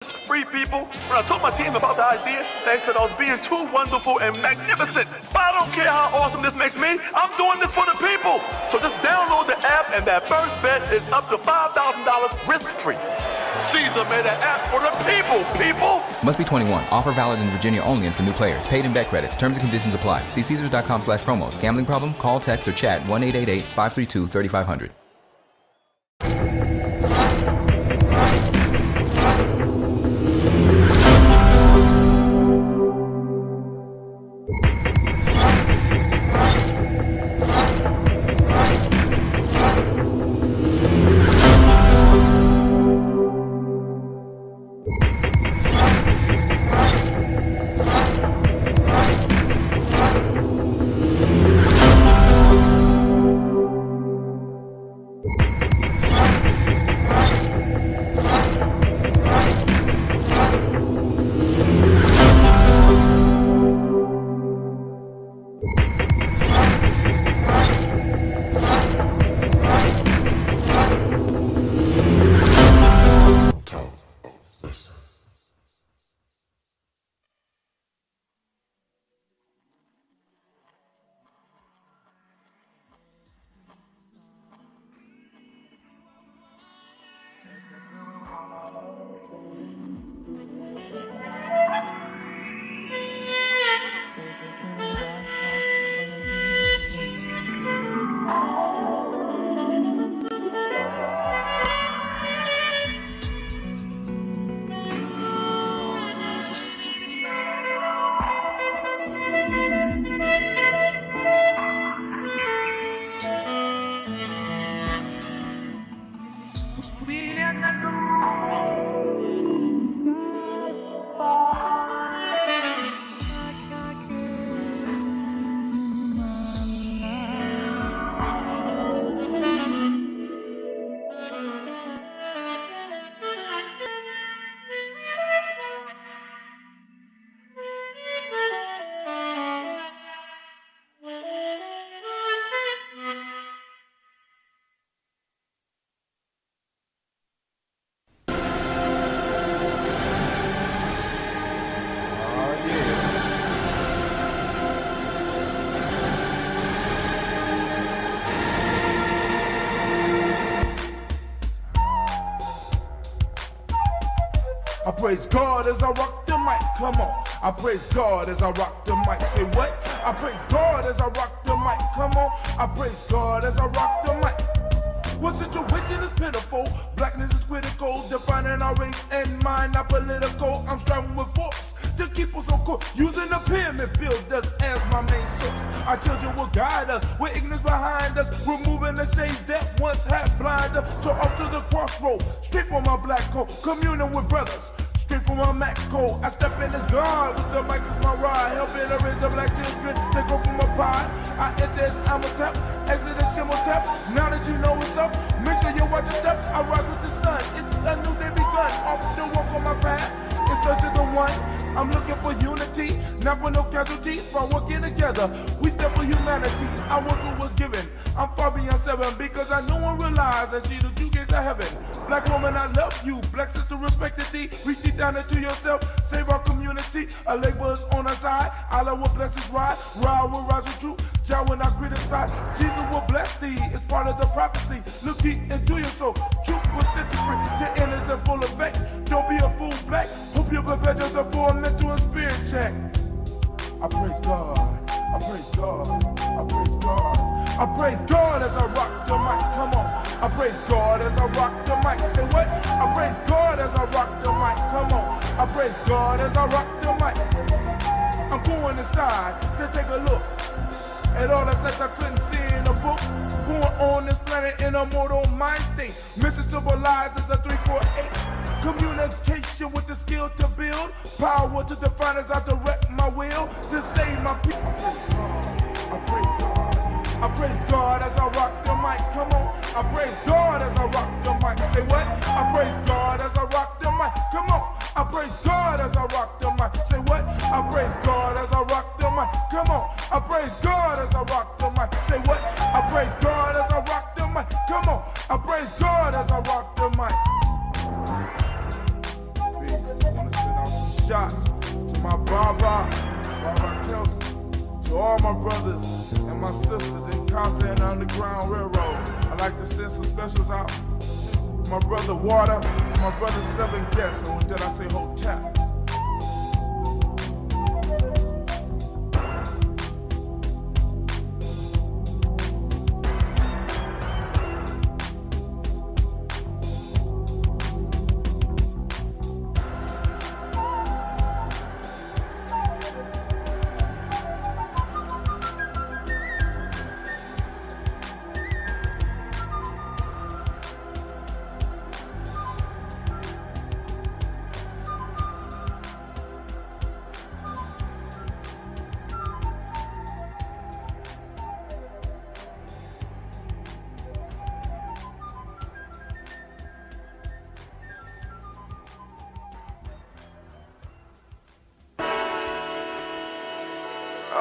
Free people. When I told my team about the idea, they said I was being too wonderful and magnificent. But I don't care how awesome this makes me. I'm doing this for the people. So just download the app and that first bet is up to $5,000 risk-free. Caesar made an app for the people. Must be 21. Offer valid in Virginia only and for new players. Paid in bet credits. Terms and conditions apply. See Caesars.com/promos. Gambling problem? Call, text, or chat 1-888-532-3500. I praise God as I rock the mic, come on. I praise God as I rock the mic, say what? I praise God as I rock the mic, come on. I praise God as I rock the mic. What situation is pitiful? Blackness is critical, defining our race and mind, not political. I'm striving with force to keep us on course, using the pyramid builders as my main source. Our children will guide us, with ignorance behind us, removing the shades that once had blinded us. So off to the crossroad, straight for my black coat, communing with brothers. Straight from my Mac code, I step in as God with the mic as my ride, helping to raise the black children that go from a pod. I enter as I'm a tap, exit as shimmer tap. Now that you know what's up, make sure you watch your step. I rise with the sun, it's a new day begun. Off the walk on my path, in search of the one. I'm looking for unity, not for no casualties. By working together, we step for humanity. I was what was given. I'm far beyond 7 because I know and realize that she the two gates of heaven. Black woman, I love you. Black sister, respect thee. Reach deep down into yourself. Save our community. A labor is on our side. Allah will bless us ride. Ra will rise with truth. Jah will not criticize. Jesus will bless thee. It's part of the prophecy. Look deep into your soul. Truth will set you free. The end is in full effect. Don't be a fool, black. Hope you prepare yourself for a mental and spirit check. I praise God. I praise God. I praise God. I praise God as I rock the mic. Come on. I praise God as I rock the mic. Say what? I praise God as I rock the mic. Come on. I praise God as I rock the mic. I'm going inside to take a look at all the sights I couldn't see in a book. Born on this planet in a mortal mind state. Mission civilized is a 348. Communication with the skill to build. Power to define as I direct my will to save my people. I praise God. I praise God as I rock the mic. Come on. I praise God as I rock the mic. Say what? I praise God as I rock the mic. Come on. I praise God as I rock the mic. Say what? I praise God as I rock the mic. Come on. I praise God as I rock the mic. Say what? I praise God as I rock the mic. Come on. I praise God as I rock the mic. Big shots to my Baba Kelsey, to all my brothers and my sisters in Casa and Underground Railroad. I'd like to send some specials out to my brother Water and my brother Seven Guests, and with that I say hotel.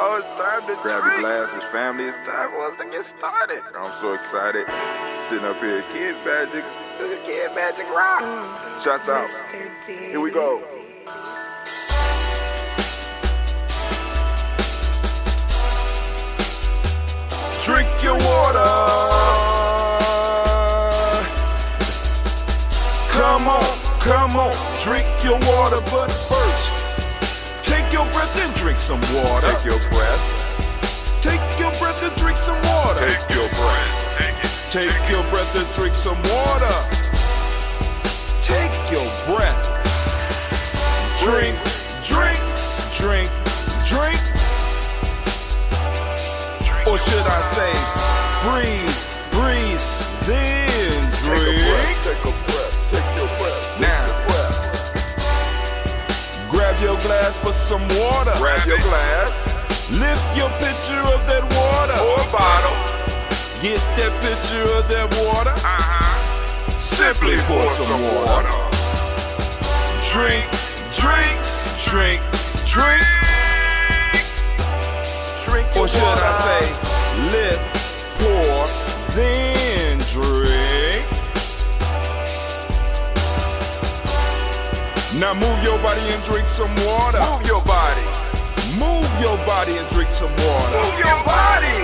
Oh, it's time to grab your glasses, family. It's time for us to get started. I'm so excited. Sitting up here, Kid Magic Rock. Shots out. Here we go. Drink your water. Come on, drink your water, but first, take your breath and drink some water. Take your breath. Take your breath and drink some water. Take your breath. Take your breath and drink some water. Take your breath. Drink, drink, drink, drink. Or should I say, breathe, breathe, then drink. Take a breath. Take your breath. Now, grab your glass for some water. Grab your glass. Lift your pitcher of that water. Or bottle. Get that pitcher of that water. Simply pour some water. Drink, drink, drink, drink. Drink or should I say, lift, pour, then drink. Now move your body and drink some water. Move your body. Move your body and drink some water. Move your body.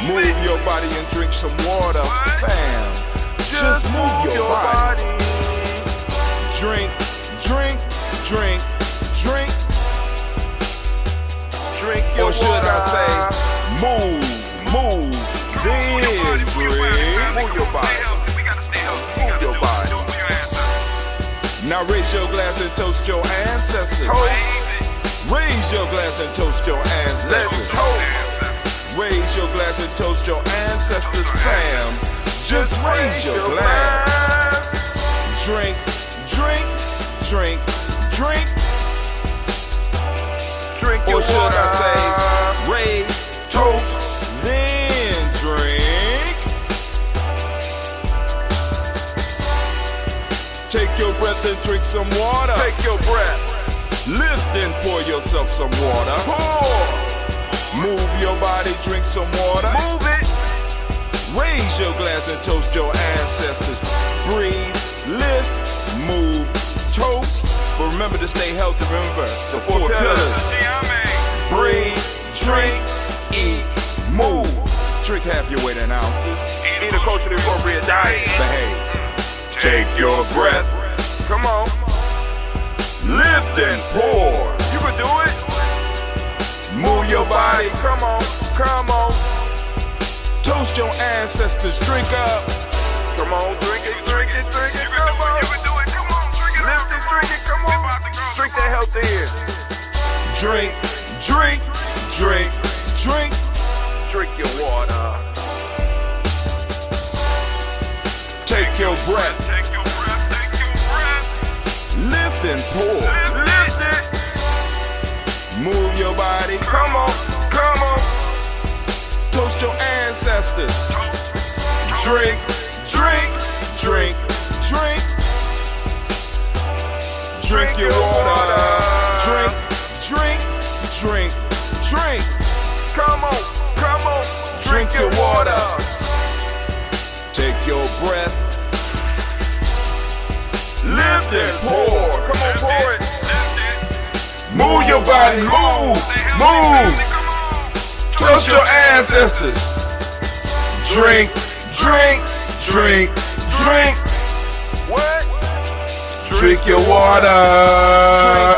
Move your body and drink some water. Fam, just move your body. Drink, drink, drink, drink. Drink your or should water. I say, move, then drink. Move your body. Move your body. Now raise your glass and toast your ancestors. Raise your glass and toast your ancestors. Raise your glass and toast your ancestors, fam. Just raise your glass. Drink, drink, drink, drink. Drink your or should water. I say, raise, toast, then drink. Take your breath and drink some water. Take your breath. Lift and pour yourself some water. Pour. Move your body, drink some water. Move it. Raise your glass and toast your ancestors. Breathe, lift, move, toast. But remember to stay healthy. Remember the four pillars. Breathe, drink, eat, move. Drink half your weight in ounces. Eat a culturally appropriate diet. Behave. Take your breath. Come on. Lift and pour. You can do it. Move your body. Come on. Come on. Toast your ancestors. Drink up. Come on. Drink it. Drink it. Drink it. Come on. You can do it. Come on. Drink it. Lift and drink it. Come on. Drink that health in. Drink. Drink. Drink. Drink. Drink your water. Take your breath. Take your breath. Take your breath. Lift and pour. Lift it. Move your body. Come on. Come on. Toast your ancestors. Drink. Drink. Drink. Drink. Drink your water. Drink. Drink. Drink. Drink. Come on. Come on. Drink your water. Take your breath. Lift and pour. Come on, pour it. your body, move, move. Toast your ancestors. Drink, drink, drink, drink. What? Drink your water.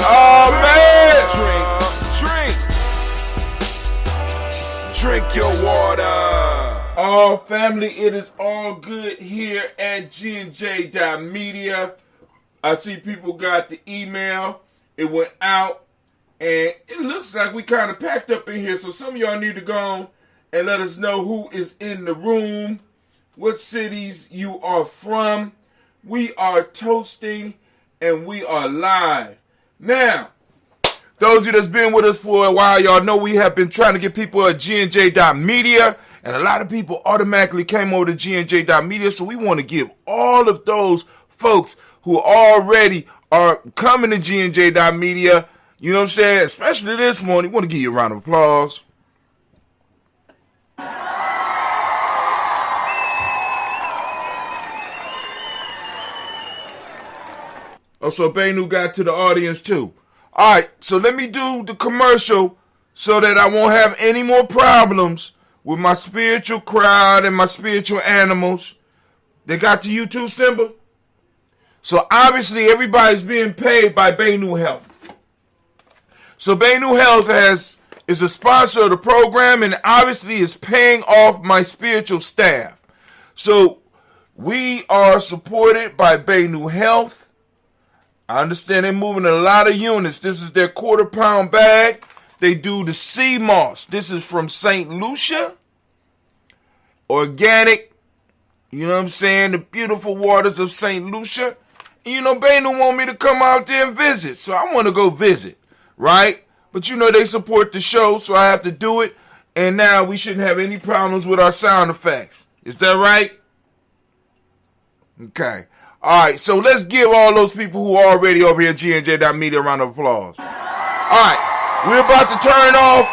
Oh man. Drink your water. Oh family, it is all good here at G&J.media. I see people got the email. It went out. And it looks like we kind of packed up in here. So some of y'all need to go on and let us know who is in the room, what cities you are from. We are toasting and we are live. Now, those of you that's been with us for a while, y'all know we have been trying to get people at G&J.media. And a lot of people automatically came over to G&J.media. So we want to give all of those folks who already are coming to G&J.media, you know what I'm saying, especially this morning, we want to give you a round of applause. Also, Benu got to the audience too. All right, so let me do the commercial so that I won't have any more problems with my spiritual crowd and my spiritual animals. They got the YouTube symbol. So obviously everybody's being paid by Benu Health. So Benu Health is a sponsor of the program and obviously is paying off my spiritual staff. So we are supported by Benu Health. I understand they're moving a lot of units. This is their quarter-pound bag. They do the sea moss. This is from St. Lucia. Organic. You know what I'm saying? The beautiful waters of St. Lucia. And you know, Benu want me to come out there and visit. So I want to go visit. Right? But you know, they support the show, so I have to do it. And now we shouldn't have any problems with our sound effects. Is that right? Okay. All right, so let's give all those people who are already over here at G&J.media a round of applause. All right, we're about to turn off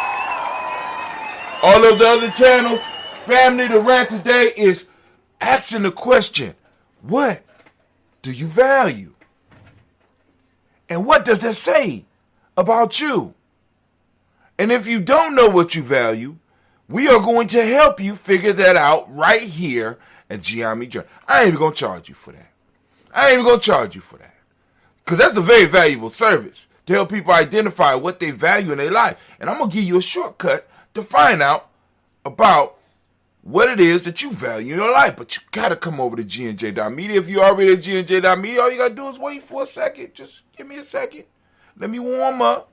all of the other channels. Family, the rant today is asking the question, what do you value? And what does that say about you? And if you don't know what you value, we are going to help you figure that out right here at G&J. I ain't even going to charge you for that. I ain't even going to charge you for that. Because that's a very valuable service to help people identify what they value in their life. And I'm going to give you a shortcut to find out about what it is that you value in your life. But you got to come over to G&J.media. If you're already at G&J.media, all you got to do is wait for a second. Just give me a second. Let me warm up.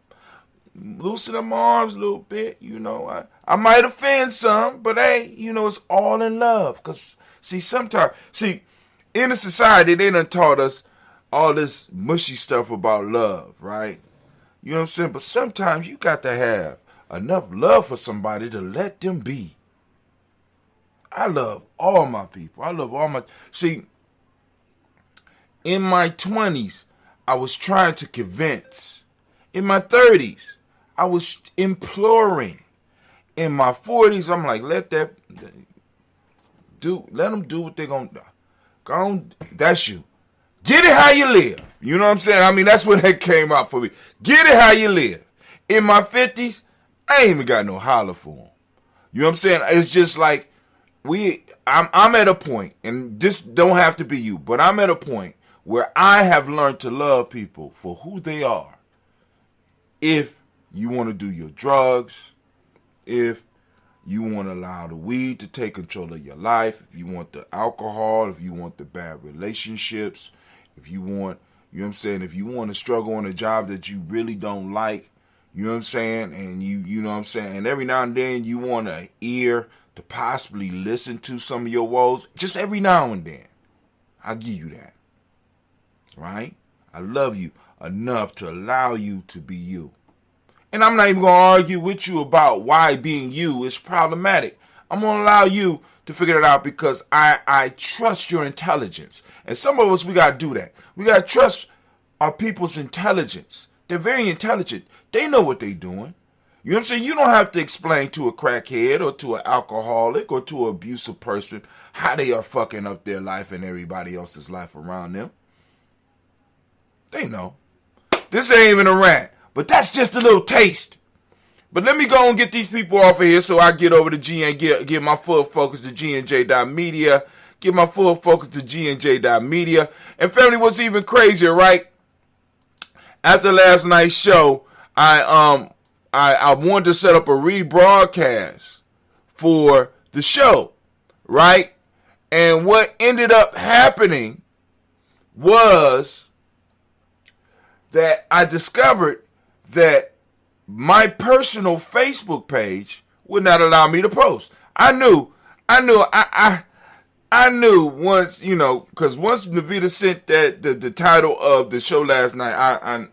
Loosen up my arms a little bit. You know, I might offend some, but hey, you know, it's all in love. Because, sometimes, in a society, they done taught us all this mushy stuff about love, right? You know what I'm saying? But sometimes you got to have enough love for somebody to let them be. I love all my people. I love all my... in my 20s, I was trying to convince. In my 30s, I was imploring. In my 40s, I'm like, let them do what they're going to do. Go on, that's you. Get it how you live. You know what I'm saying? I mean, that's when that came out for me. Get it how you live. In my 50s, I ain't even got no holler for them. You know what I'm saying? It's just like I'm at a point, and this don't have to be you, but I'm at a point where I have learned to love people for who they are. If you want to do your drugs, if you want to allow the weed to take control of your life, if you want the alcohol, if you want the bad relationships, if you want, you know what I'm saying, if you want to struggle on a job that you really don't like, you know what I'm saying, and you know what I'm saying, and every now and then you want an ear to possibly listen to some of your woes, just every now and then, I'll give you that, right? I love you enough to allow you to be you. And I'm not even going to argue with you about why being you is problematic. I'm going to allow you to figure it out because I trust your intelligence. And some of us, we got to do that. We got to trust our people's intelligence. They're very intelligent. They know what they're doing. You know what I'm saying? You don't have to explain to a crackhead or to an alcoholic or to an abusive person how they are fucking up their life and everybody else's life around them. They know. This ain't even a rant. But that's just a little taste. But let me go and get these people off of here so I get over to G and get my full focus to GNJ.media. Get my full focus to GNJ.media. And family, what's even crazier, right? After last night's show, I wanted to set up a rebroadcast for the show, right? And what ended up happening was that I discovered that my personal Facebook page would not allow me to post. I knew once, because once Navita sent that the title of the show last night,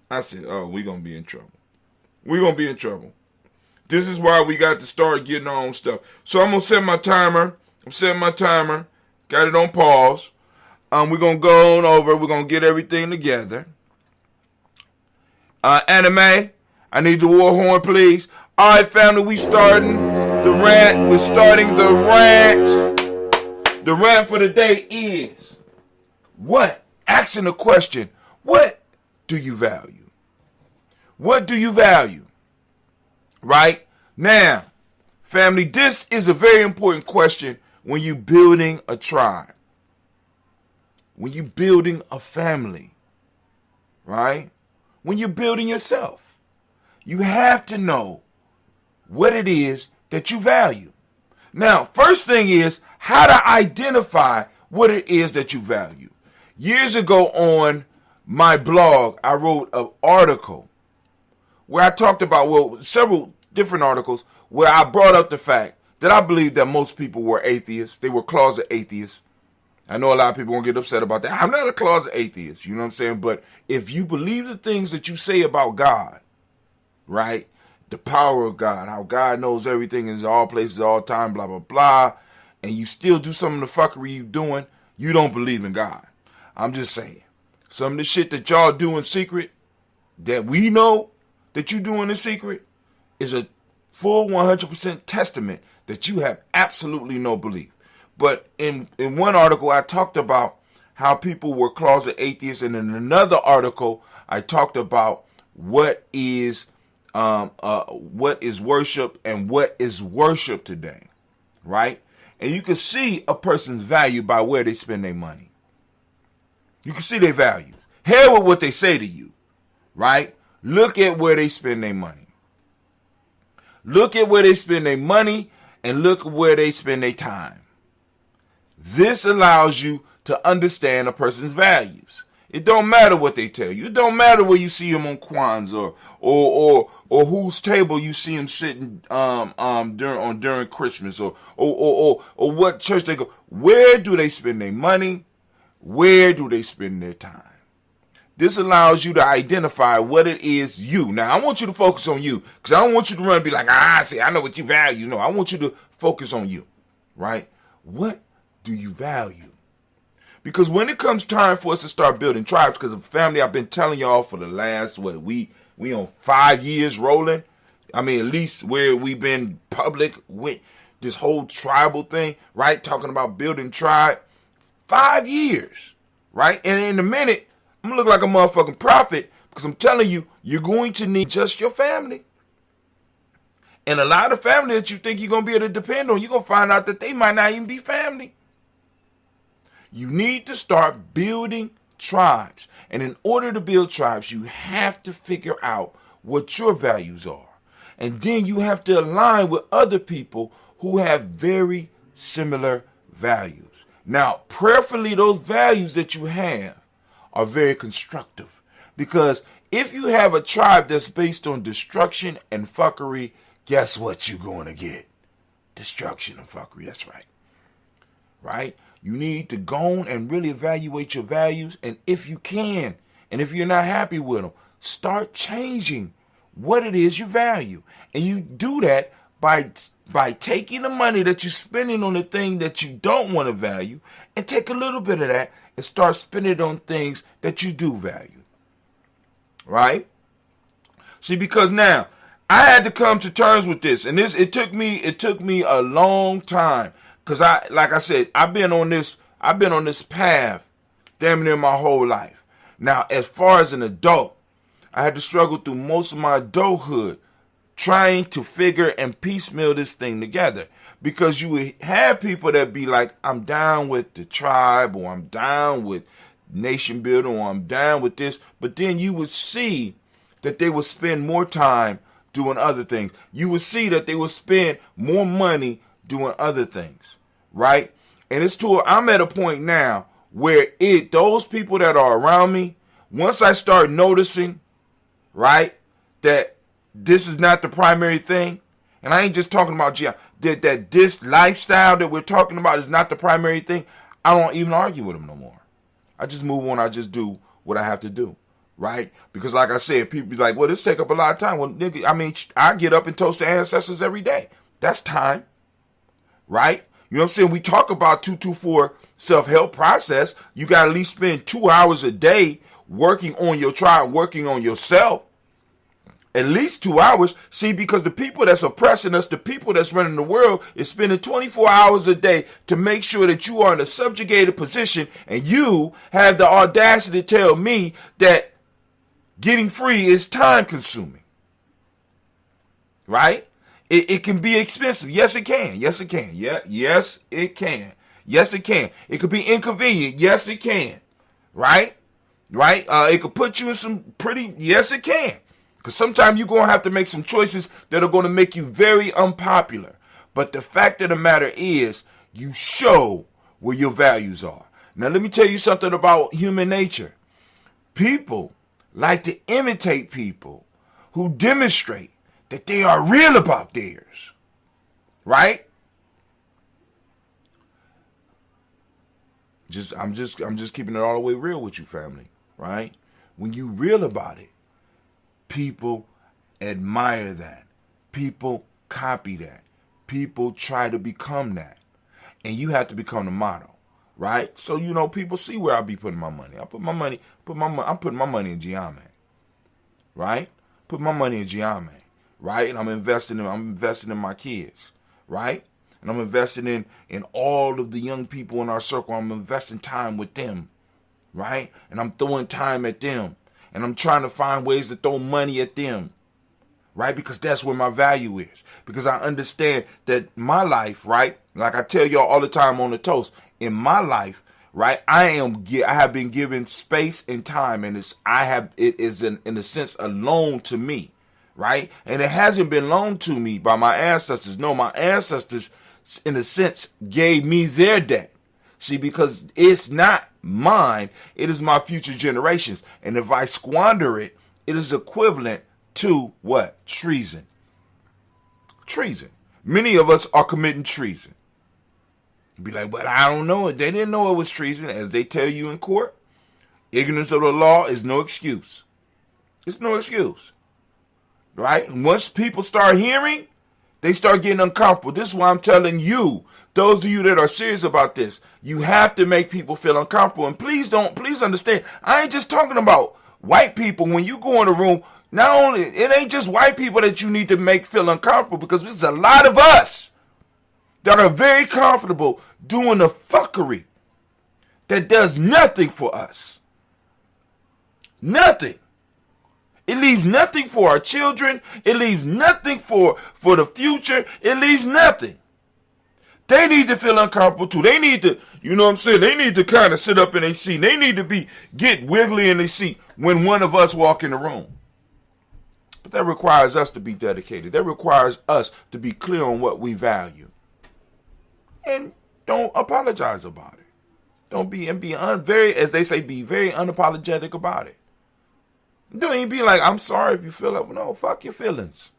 I said, oh, we're going to be in trouble. We're going to be in trouble. This is why we got to start getting our own stuff. So I'm going to set my timer. I'm setting my timer. Got it on pause. We're going to go on over. We're going to get everything together. Anime, I need your war horn, please. All right, family, we starting the rant. We're starting the rant. The rant for the day is, what? Asking the question, what do you value? What do you value? Right? Now, family, this is a very important question when you're building a tribe. When you're building a family. Right? When you're building yourself. You have to know what it is that you value. Now, first thing is how to identify what it is that you value. Years ago on my blog, I wrote an article where I talked about, several different articles where I brought up the fact that I believe that most people were atheists. They were closet atheists. I know a lot of people won't get upset about that. I'm not a closet atheist, you know what I'm saying? But if you believe the things that you say about God, right? The power of God, how God knows everything is all places, all time, blah, blah, blah, and you still do some of the fuckery you doing, you don't believe in God. I'm just saying. Some of the shit that y'all do in secret, that we know that you do in secret, is a full 100% testament that you have absolutely no belief. But in one article, I talked about how people were closet atheists, and in another article, I talked about what is worship and what is worship today, right? And you can see a person's value by where they spend their money. You can see their values. Hell with what they say to you, right? Look at where they spend their money. Look at where they spend their money and look where they spend their time. This allows you to understand a person's values. It don't matter what they tell you. It don't matter where you see them on Kwanzaa or whose table you see them sitting during Christmas or what church they go. Where do they spend their money? Where do they spend their time? This allows you to identify what it is you. Now, I want you to focus on you because I don't want you to run and be like, see, I know what you value. No, I want you to focus on you, right? What do you value? Because when it comes time for us to start building tribes, because of family, I've been telling y'all for the last, we on 5 years rolling. I mean, at least where we've been public with this whole tribal thing, right? Talking about building tribe. 5 years, right? And in a minute, I'm going to look like a motherfucking prophet because I'm telling you, you're going to need just your family. And a lot of family that you think you're going to be able to depend on, you're going to find out that they might not even be family. You need to start building tribes. And in order to build tribes, you have to figure out what your values are. And then you have to align with other people who have very similar values. Now, prayerfully, those values that you have are very constructive. Because if you have a tribe that's based on destruction and fuckery, guess what you're going to get? Destruction and fuckery. That's right. Right? You need to go on and really evaluate your values. And if you can, and if you're not happy with them, start changing what it is you value. And you do that by taking the money that you're spending on the thing that you don't want to value and take a little bit of that and start spending it on things that you do value. Right? See, because now I had to come to terms with this, and it took me a long time, because like I said, I've been on this path damn near my whole life. Now, as far as an adult, I had to struggle through most of my adulthood trying to figure and piecemeal this thing together. Because you would have people that be like, I'm down with the tribe, or I'm down with nation building, or I'm down with this. But then you would see that they would spend more time doing other things. You would see that they would spend more money doing other things, right? And I'm at a point now where those people that are around me, once I start noticing, right, that this is not the primary thing, and I ain't just talking about that this lifestyle that we're talking about is not the primary thing, I don't even argue with them no more. I just move on. I just do what I have to do, right? Because like I said, people be like, well, this take up a lot of time. Well, nigga, I mean, I get up and toast the ancestors every day. That's time, right? You know what I'm saying? We talk about 224 self-help process. You got to at least spend 2 hours a day working on your tribe, working on yourself. At least 2 hours. See, because the people that's oppressing us, the people that's running the world, is spending 24 hours a day to make sure that you are in a subjugated position, and you have the audacity to tell me that getting free is time consuming. Right? It can be expensive. Yes, it can. Yes, it can. Yeah, yes, it can. Yes, it can. It could be inconvenient. Yes, it can. Right? Right? It could put you in some yes, it can. Because sometimes you're going to have to make some choices that are going to make you very unpopular. But the fact of the matter is, you show where your values are. Now, let me tell you something about human nature. People like to imitate people who demonstrate that they are real about theirs. Right? I'm just keeping it all the way real with you, family. Right? When you real about it, people admire that. People copy that. People try to become that. And you have to become the model, right? So, people see where I be putting my money. I'm putting my money in Ujamaa, right? Put my money in Ujamaa, right? And I'm investing in my kids, right? And I'm investing in all of the young people in our circle. I'm investing time with them, right? And I'm throwing time at them. And I'm trying to find ways to throw money at them, right? Because that's where my value is. Because I understand that my life, right? Like I tell y'all all the time on the toast, in my life, right? I have been given space and time, and it is in a sense a loan to me, right? And it hasn't been loaned to me by my ancestors. No, my ancestors, in a sense, gave me their debt. See, because it's not mine, it is my future generations. And if I squander it, it is equivalent to what? Treason. Treason. Many of us are committing treason. Be like, but I don't know it. They didn't know it was treason. As they tell you in court, ignorance of the law is no excuse. It's no excuse. Right? And once people start hearing, they start getting uncomfortable. This is why I'm telling you, those of you that are serious about this, you have to make people feel uncomfortable. And please understand, I ain't just talking about white people. When you go in a room, it ain't just white people that you need to make feel uncomfortable, because there's a lot of us that are very comfortable doing the fuckery that does nothing for us. Nothing. It leaves nothing for our children. It leaves nothing for the future. It leaves nothing. They need to feel uncomfortable too. They need to, they need to kind of sit up in their seat. They need to get wiggly in their seat when one of us walk in the room. But that requires us to be dedicated. That requires us to be clear on what we value. And don't apologize about it. Don't be as they say, be very unapologetic about it. Don't even be like, I'm sorry if you feel it. No, fuck your feelings.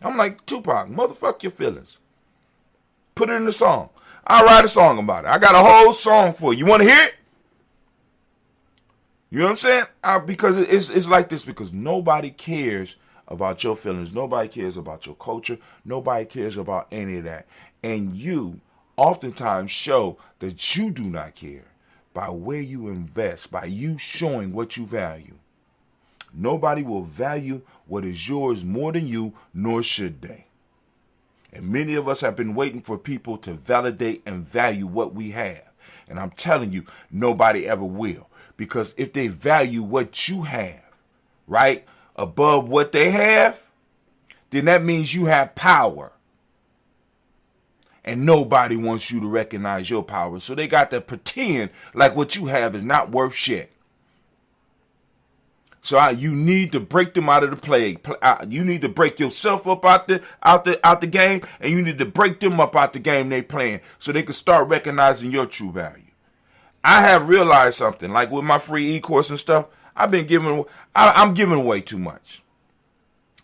I'm like Tupac, motherfuck your feelings. Put it in the song. I'll write a song about it. I got a whole song for you. You want to hear it? You know what I'm saying? Because it's like this, because nobody cares about your feelings. Nobody cares about your culture. Nobody cares about any of that. And you oftentimes show that you do not care by where you invest, by you showing what you value. Nobody will value what is yours more than you, nor should they. And many of us have been waiting for people to validate and value what we have. And I'm telling you, nobody ever will. Because if they value what you have, right? above what they have, then that means you have power. And nobody wants you to recognize your power. So they got to pretend like what you have is not worth shit. So you need to break them out of the plague. You need to break yourself up out the game, and you need to break them up out the game they playing, so they can start recognizing your true value. I have realized something, like with my free e-course and stuff. I'm giving away too much.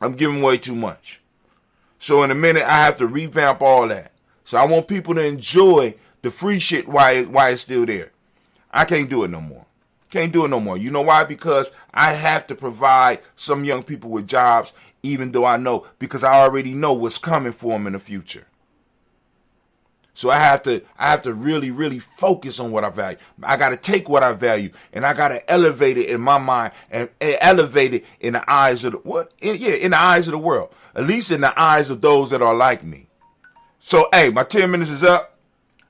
I'm giving away too much. So in a minute, I have to revamp all that. So I want people to enjoy the free shit while it's still there. I can't do it no more. Can't do it no more. You know why? Because I have to provide some young people with jobs, even though I know, because I already know what's coming for them in the future. So I have to really, really focus on what I value. I got to take what I value, and I got to elevate it in my mind and elevate it in the eyes of in the eyes of the world, at least in the eyes of those that are like me. So, hey, my 10 minutes is up.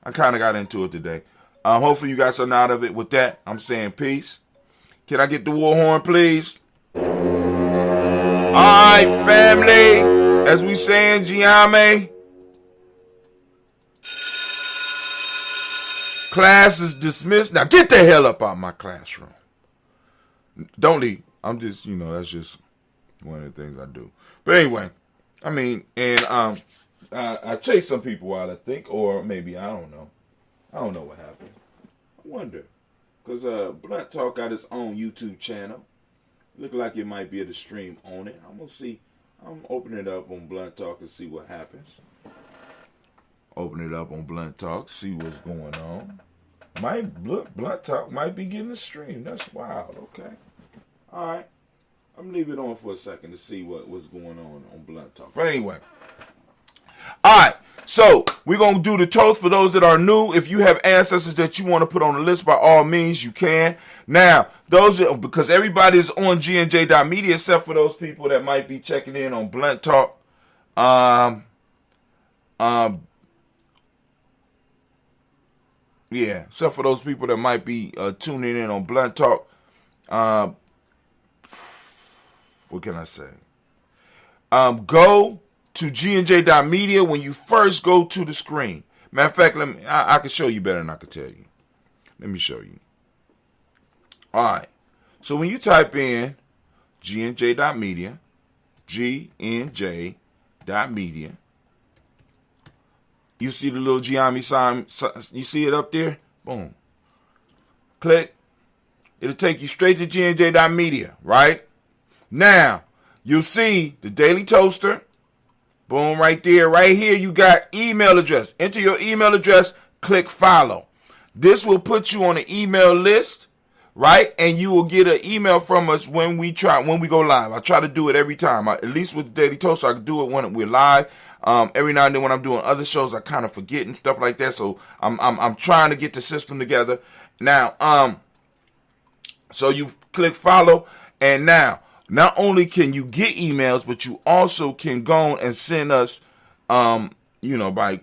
I kind of got into it today. Hopefully you got something out of it. With that, I'm saying peace. Can I get the war horn, please? All right, family. As we say in Ujamaa, class is dismissed. Now get the hell up out of my classroom. Don't leave. I'm just, that's just one of the things I do. But anyway, I chased some people out, I think, or maybe, I don't know. I don't know what happened. I wonder. Because Blunt Talk got his own YouTube channel. Look like it might be able to stream on it. I'm going to see. I'm opening it up on Blunt Talk and see what happens. Open it up on Blunt Talk, see what's going on. Blunt Talk might be getting a stream. That's wild. Okay. All right. I'm going to leave it on for a second to see what's going on Blunt Talk. But anyway. All right, so we're going to do the toast for those that are new. If you have ancestors that you want to put on the list, by all means, you can. Now, because everybody is on GNJ.media except for those people that might be checking in on Blunt Talk. Except for those people that might be tuning in on Blunt Talk. What can I say? Go to GNJ.media when you first go to the screen. Matter of fact, I can show you better than I can tell you. Let me show you. All right. So when you type in GNJ.media, GNJ.media, you see the little Ujamaa sign. You see it up there? Boom. Click. It'll take you straight to GNJ.media, right? Now, you'll see the Daily Toaster. Boom, right there. Right here, you got email address. Enter your email address, click follow. This will put you on the email list, right? And you will get an email from us when we go live. I try to do it every time. At least with the Daily Toast, I can do it when we're live. Every now and then when I'm doing other shows, I kind of forget and stuff like that. So I'm trying to get the system together. Now, so you click follow, and now, not only can you get emails, but you also can go and send us, by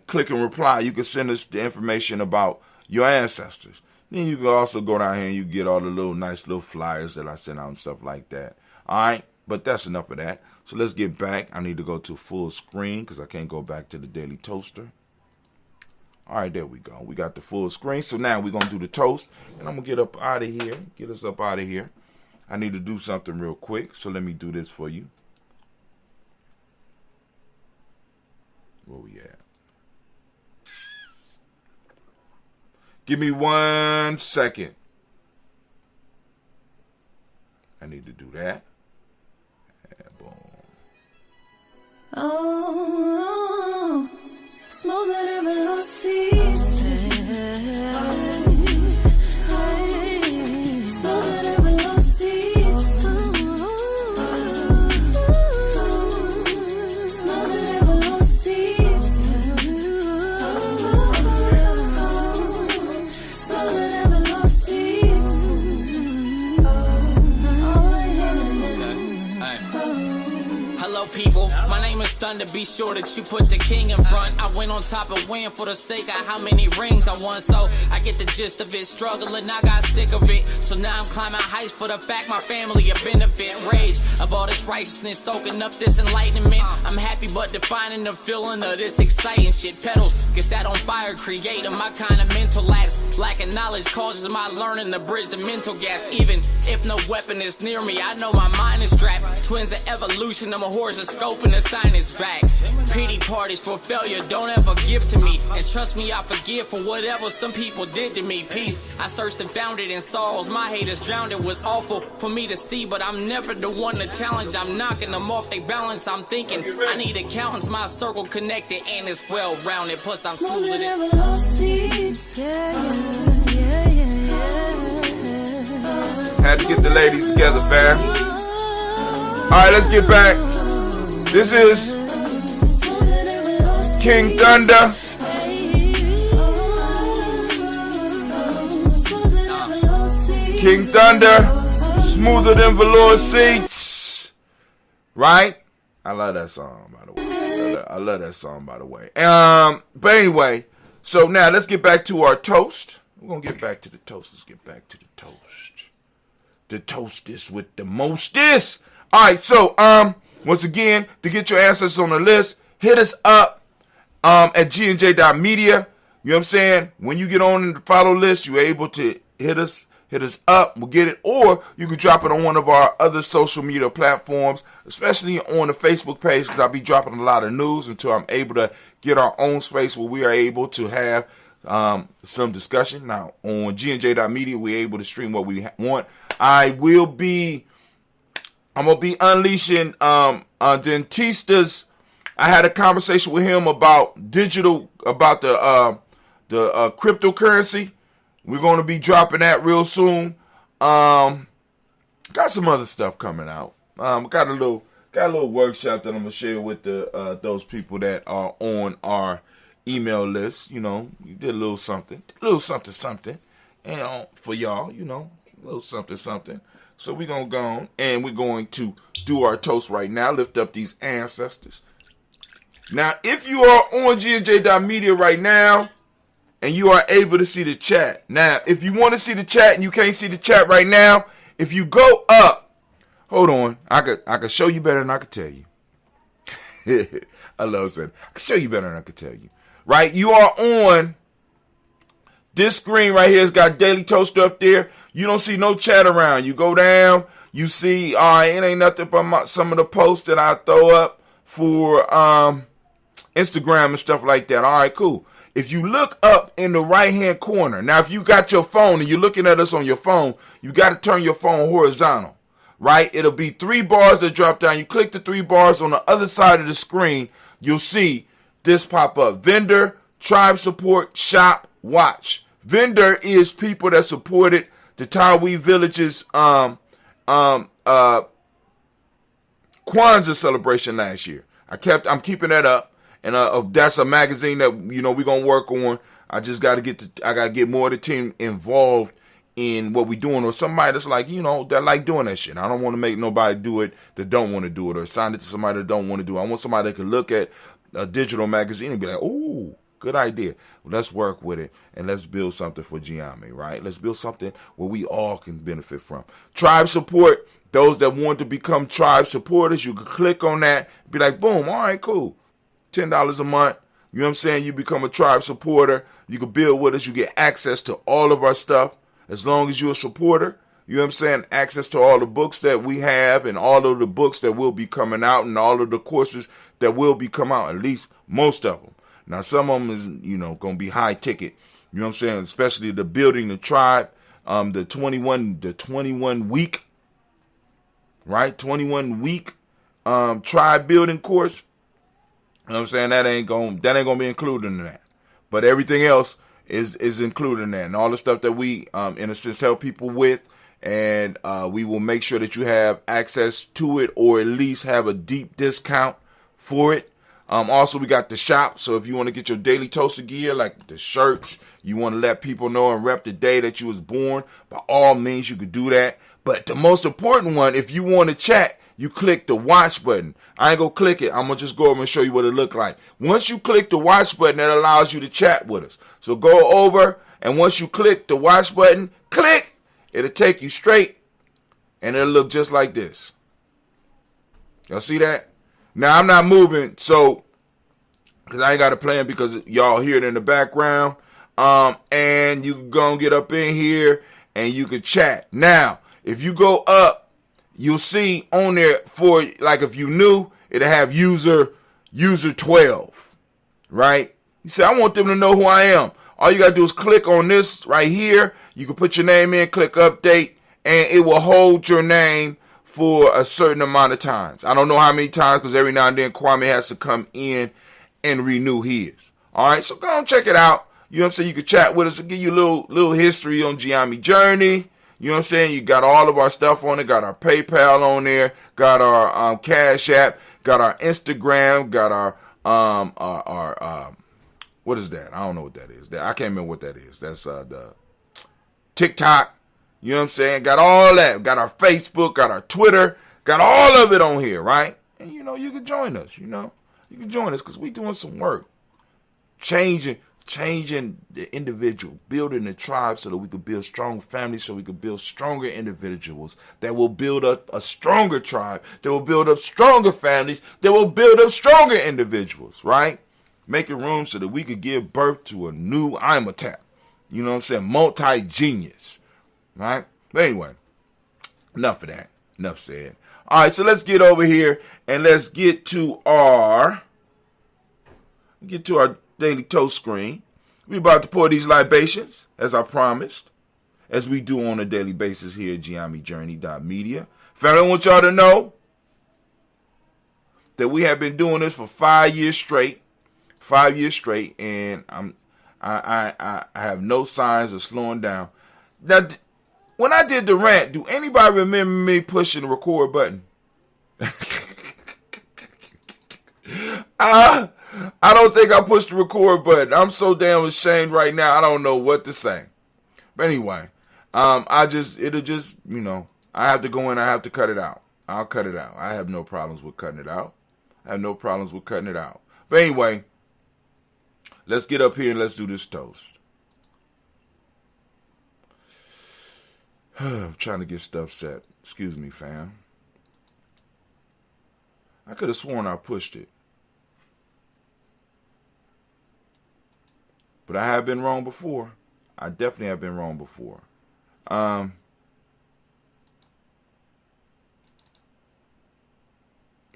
clicking reply, you can send us the information about your ancestors. Then you can also go down here and you get all the nice little flyers that I send out and stuff like that. All right, but that's enough of that. So let's get back. I need to go to full screen because I can't go back to the Daily Toaster. All right, there we go. We got the full screen. So now we're going to do the toast, and I'm going to get up out of here, get us up out of here. I need to do something real quick, so let me do this for you. Where we at? Give me 1 second. I need to do that. And boom. Oh, smoother than velocities. Hello people, my name is Thunder, be sure that you put the king in front. I went on top and win for the sake of how many rings I won, so I get the gist of it. Struggling, I got sick of it, so now I'm climbing heights for the fact my family a benefit. Rage of all this righteousness, soaking up this enlightenment. I'm happy but defining the feeling of this exciting shit. Pedals get set on fire, creating my kind of mental lapse. Lacking knowledge causes my learning to bridge the mental gaps. Even if no weapon is near me, I know my mind is strapped. Twins of evolution, I'm a horoscope and the sign is back. Pity parties for failure, don't ever give to me. And trust me, I forgive for whatever some people did to me. Peace, I searched and found it in sorrows. My haters drowned, it was awful for me to see, but I'm never the one to challenge. I'm knocking them off they balance. I'm thinking I need accountants, my circle connected and it's well rounded. Plus I'm smoother than Had to get the ladies together, fam. Alright, let's get back. This is King Thunder. King Thunder, smoother than velour seats. Right? I love that song, by the way. I love that song, by the way. But anyway, so now let's get back to our toast. We're going to get back to the toast. Let's get back to the toast. The toastest with the mostest. All right, so once again, to get your answers on the list, hit us up at gnj.media. You know what I'm saying? When you get on the follow list, you're able to hit us up. We'll get it. Or you can drop it on one of our other social media platforms, especially on the Facebook page, because I'll be dropping a lot of news until I'm able to get our own space where we are able to have some discussion. Now, on gnj.media, we're able to stream what we want. I'm going to be unleashing Dentistas. I had a conversation with him about about the cryptocurrency. We're going to be dropping that real soon. Got some other stuff coming out. Got a little workshop that I'm gonna share with those people that are on our email list. You know, we did a little something, you know, for y'all. You know, a little something. So we're gonna go on and we're going to do our toast right now. Lift up these ancestors. Now, if you are on gnj.media right now, and you are able to see the chat. Now, if you want to see the chat and you can't see the chat right now, if you go up, hold on, I could show you better than I could tell you. I love saying, I could show you better than I could tell you. Right? You are on this screen right here. It's got Daily Toast up there. You don't see no chat around. You go down, you see, all right, it ain't nothing but some of the posts that I throw up for Instagram and stuff like that. All right, cool. If you look up in the right-hand corner, now if you got your phone and you're looking at us on your phone, you got to turn your phone horizontal, right? It'll be 3 bars that drop down. You click the 3 bars on the other side of the screen, you'll see this pop up. Vendor, tribe support, shop, watch. Vendor is people that supported the Tawi Village's Kwanzaa celebration last year. I'm keeping that up. And that's a magazine that, you know, we're going to work on. I just got to get more of the team involved in what we're doing. Or somebody that's like, you know, that like doing that shit. I don't want to make nobody do it that don't want to do it or assign it to somebody that don't want to do it. I want somebody that can look at a digital magazine and be like, ooh, good idea. Well, let's work with it and let's build something for Giami, right? Let's build something where we all can benefit from. Tribe support, those that want to become tribe supporters, you can click on that, be like, boom, all right, cool. $10 a month, you know what I'm saying? You become a tribe supporter. You can build with us. You get access to all of our stuff as long as you're a supporter. You know what I'm saying? Access to all the books that we have and all of the books that will be coming out and all of the courses that will be coming out, at least most of them. Now, some of them is, you know, going to be high ticket. You know what I'm saying? Especially the building the tribe, the 21 week, right? 21 week tribe building course. You know what I'm saying? That ain't gonna be included in that. But everything else is included in that. And all the stuff that we, in a sense, help people with. And we will make sure that you have access to it or at least have a deep discount for it. Also, we got the shop. So if you want to get your Daily Toaster gear, like the shirts, you want to let people know and rep the day that you was born, by all means, you could do that. But the most important one, if you want to chat, you click the watch button. I ain't going to click it. I'm going to just go over and show you what it look like. Once you click the watch button, that allows you to chat with us. So go over, and once you click the watch button, click, it'll take you straight, and it'll look just like this. Y'all see that? Now, I'm not moving, so, because I ain't got a plan because y'all hear it in the background. And you can go and get up in here, and you can chat. Now, if you go up, you'll see on there for, like if you new, it'll have user 12, right? You say, I want them to know who I am. All you got to do is click on this right here. You can put your name in, click update, and it will hold your name for a certain amount of times. I don't know how many times, because every now and then Kwame has to come in and renew his. All right, so go and check it out. You know what I'm saying? You can chat with us and give you a little history on Ujamaa Journey. You know what I'm saying? You got all of our stuff on it. Got our PayPal on there. Got our Cash App. Got our Instagram. Got our what is that? I don't know what that is. I can't remember what that is. That's the TikTok. You know what I'm saying? Got all that. Got our Facebook, got our Twitter, got all of it on here, right? And, you know, you can join us, you know. You can join us because we doing some work. Changing the individual, building the tribe so that we could build strong families, so we could build stronger individuals that will build up a stronger tribe, that will build up stronger families, that will build up stronger individuals, right? Making room so that we could give birth to a new Imatap. You know what I'm saying? Multi-genius. Right? But anyway, enough of that. Enough said. All right, so let's get over here and let's get to our Daily Toast screen. We're about to pour these libations, as I promised, as we do on a daily basis here at GiamiJourney.media. Family, I want y'all to know that we have been doing this for 5 years straight. 5 years straight, and I have no signs of slowing down. Now, when I did the rant, do anybody remember me pushing the record button? I don't think I pushed the record button. I'm so damn ashamed right now. I don't know what to say. But anyway, it'll just, you know, I have to go in. I have to cut it out. I'll cut it out. I have no problems with cutting it out. But anyway, let's get up here and let's do this toast. I'm trying to get stuff set. Excuse me, fam. I could have sworn I pushed it. But I have been wrong before. I definitely have been wrong before. All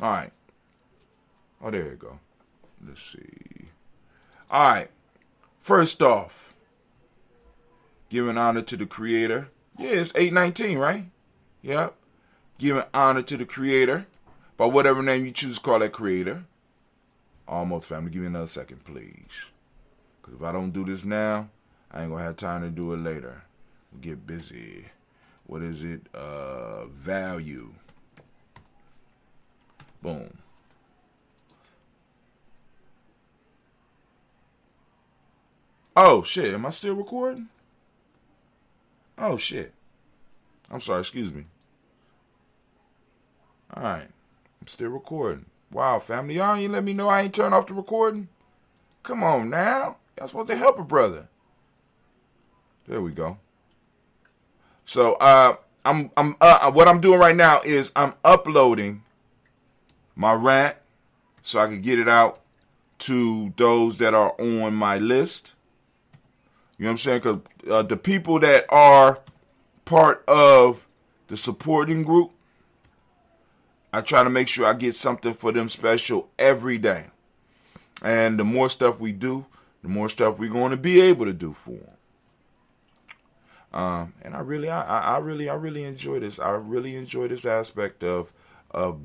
right. Oh, there you go. Let's see. All right. First off, giving honor to the Creator. Yeah, it's 8:19, right? Yep. Giving honor to the Creator by whatever name you choose to call that Creator. Almost, family. Give me another second, please. Because if I don't do this now, I ain't going to have time to do it later. We'll get busy. What is it? Value. Boom. Oh, shit. Am I still recording? Oh, shit. I'm sorry. Excuse me. All right. I'm still recording. Wow, family. Y'all ain't let me know I ain't turned off the recording? Come on now. Y'all supposed to help a brother. There we go. So, what I'm doing right now is I'm uploading my rant so I can get it out to those that are on my list. You know what I'm saying? Because the people that are part of the supporting group, I try to make sure I get something for them special every day. And the more stuff we do, the more stuff we're going to be able to do for them. And I really enjoy this. I really enjoy this aspect of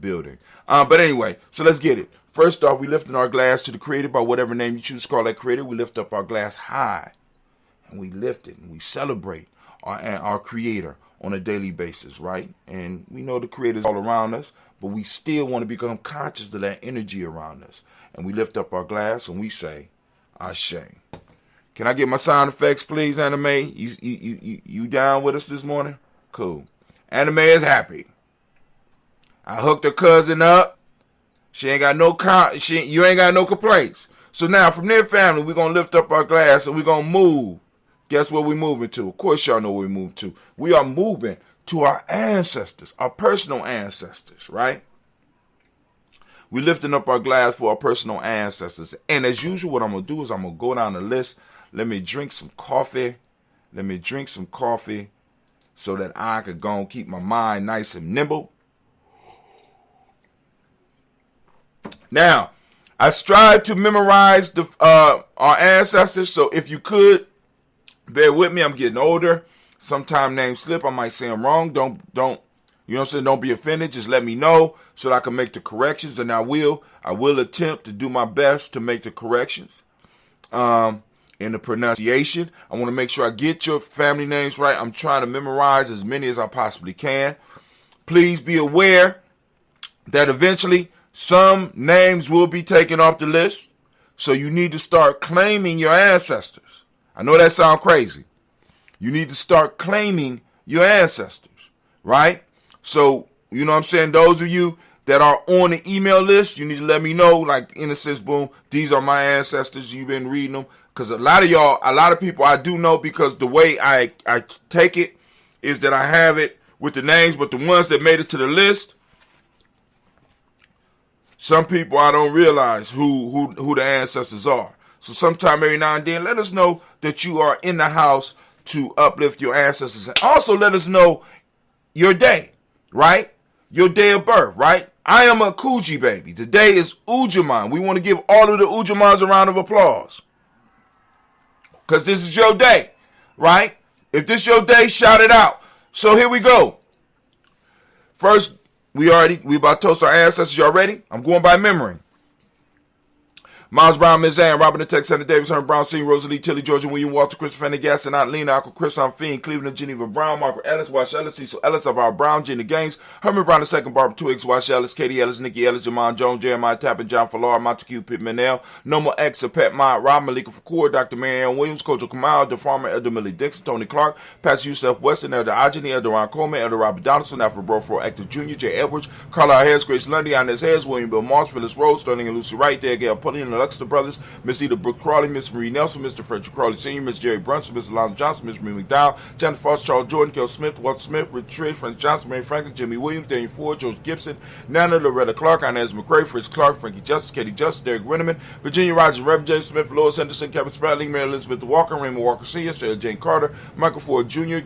building. But anyway, so let's get it. First off, we lifting our glass to the Creator by whatever name you choose to call that Creator. We lift up our glass high. And we lift it and we celebrate our Creator on a daily basis, right? And we know the Creator's all around us, but we still want to become conscious of that energy around us. And we lift up our glass and we say, Ashe. Can I get my sound effects, please, Anime? You down with us this morning? Cool. Anime is happy. I hooked her cousin up. You ain't got no complaints. So now from there, family, we're going to lift up our glass and we're going to move. Guess where we're moving to? Of course, y'all know where we're moving to. We are moving to our ancestors, our personal ancestors, right? We're lifting up our glass for our personal ancestors. And as usual, what I'm going to do is I'm going to go down the list. Let me drink some coffee. So that I could go and keep my mind nice and nimble. Now, I strive to memorize our ancestors. So if you could, bear with me. I'm getting older. Sometime names slip. I might say them wrong. Don't, you know what I'm saying? Don't be offended. Just let me know so that I can make the corrections. And I will attempt to do my best to make the corrections. In the pronunciation, I want to make sure I get your family names right. I'm trying to memorize as many as I possibly can. Please be aware that eventually some names will be taken off the list. So you need to start claiming your ancestors. I know that sounds crazy. You need to start claiming your ancestors, right? So, you know what I'm saying? Those of you that are on the email list, you need to let me know, like, in a sense, boom, these are my ancestors. You've been reading them. Because a lot of people I do know, because the way I take it is that I have it with the names, but the ones that made it to the list, some people I don't realize who the ancestors are. So sometime every now and then, let us know that you are in the house to uplift your ancestors. And also let us know your day, right? Your day of birth, right? I am a Coogee baby. Today is Ujamaa. We want to give all of the Ujamaas a round of applause. Because this is your day, right? If this is your day, shout it out. So here we go. First, we about to toast our ancestors. Y'all ready? I'm going by memory. Miles Brown, Ms. Ann, Robin the Tech, Senator Davis, Herman Brown, Senior, Rosalie, Tilly, Georgia, William, Walter, Christopher, Fanny, Gaston, Aunt Lena, Uncle Chris, Aunt Fiend, Cleveland, Geneva Brown, Margaret Ellis, Wash Ellis, Cecil Ellis of our Brown, Gina Gaines, Herman Brown II, Barbara Twiggs, Wash Ellis, Katie Ellis, Nikki Ellis, Jamon Jones, Jeremiah Tappan, John Fallar, Montague, Pitt Manel, Noma X, Pet Mott, Rob Malika Fakour, Dr. Marianne Williams, Kojo Kamal, the Farmer, Elder Millie Dixon, Tony Clark, Pastor Yusef Weston, Elder Ajani, Elder Ron Coleman, Elder Robert Donaldson, Alfred Brofro, Actor Jr., Jay Edwards, Carla Harris, Grace Lundy, Inez Harris, William Bill Marsh, Phyllis Rose, Sterling and Lucy Wright, there, Gail Pullian, the Luxter Brothers, Miss Eda Brooke Crawley, Miss Marie Nelson, Mr. Frederick Crawley Sr., Miss Jerry Brunson, Miss Alonzo Johnson, Miss Marie McDowell, Janet Foster, Charles Jordan, Kel Smith, Walter Smith, Richard Frank Johnson, Mary Franklin, Jimmy Williams, Daniel Ford, George Gibson, Nana Loretta Clark, Inez McCrae, Fritz Clark, Frankie Justice, Katie Justice, Derek Winneman, Virginia Rogers, Reverend James Smith, Lois Henderson, Kevin Spradley, Mary Elizabeth Walker, Raymond Walker Sr., Sarah Jane Carter, Michael Ford Jr.,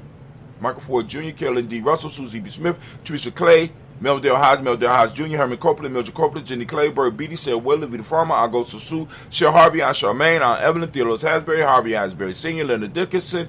Carolyn D. Russell, Susie B. Smith, Teresa Clay, Meldale Hodge Jr., Herman Copeland, Mildred Copeland, Jenny Clay, Bird Beatty, Sarah Willie, Vita Farmer, Augusto Sue, Cher Harvey, Aunt Charmaine, Aunt Evelyn, Theodore Hasbury, Harvey Hasbury Sr., Leonard Dickinson,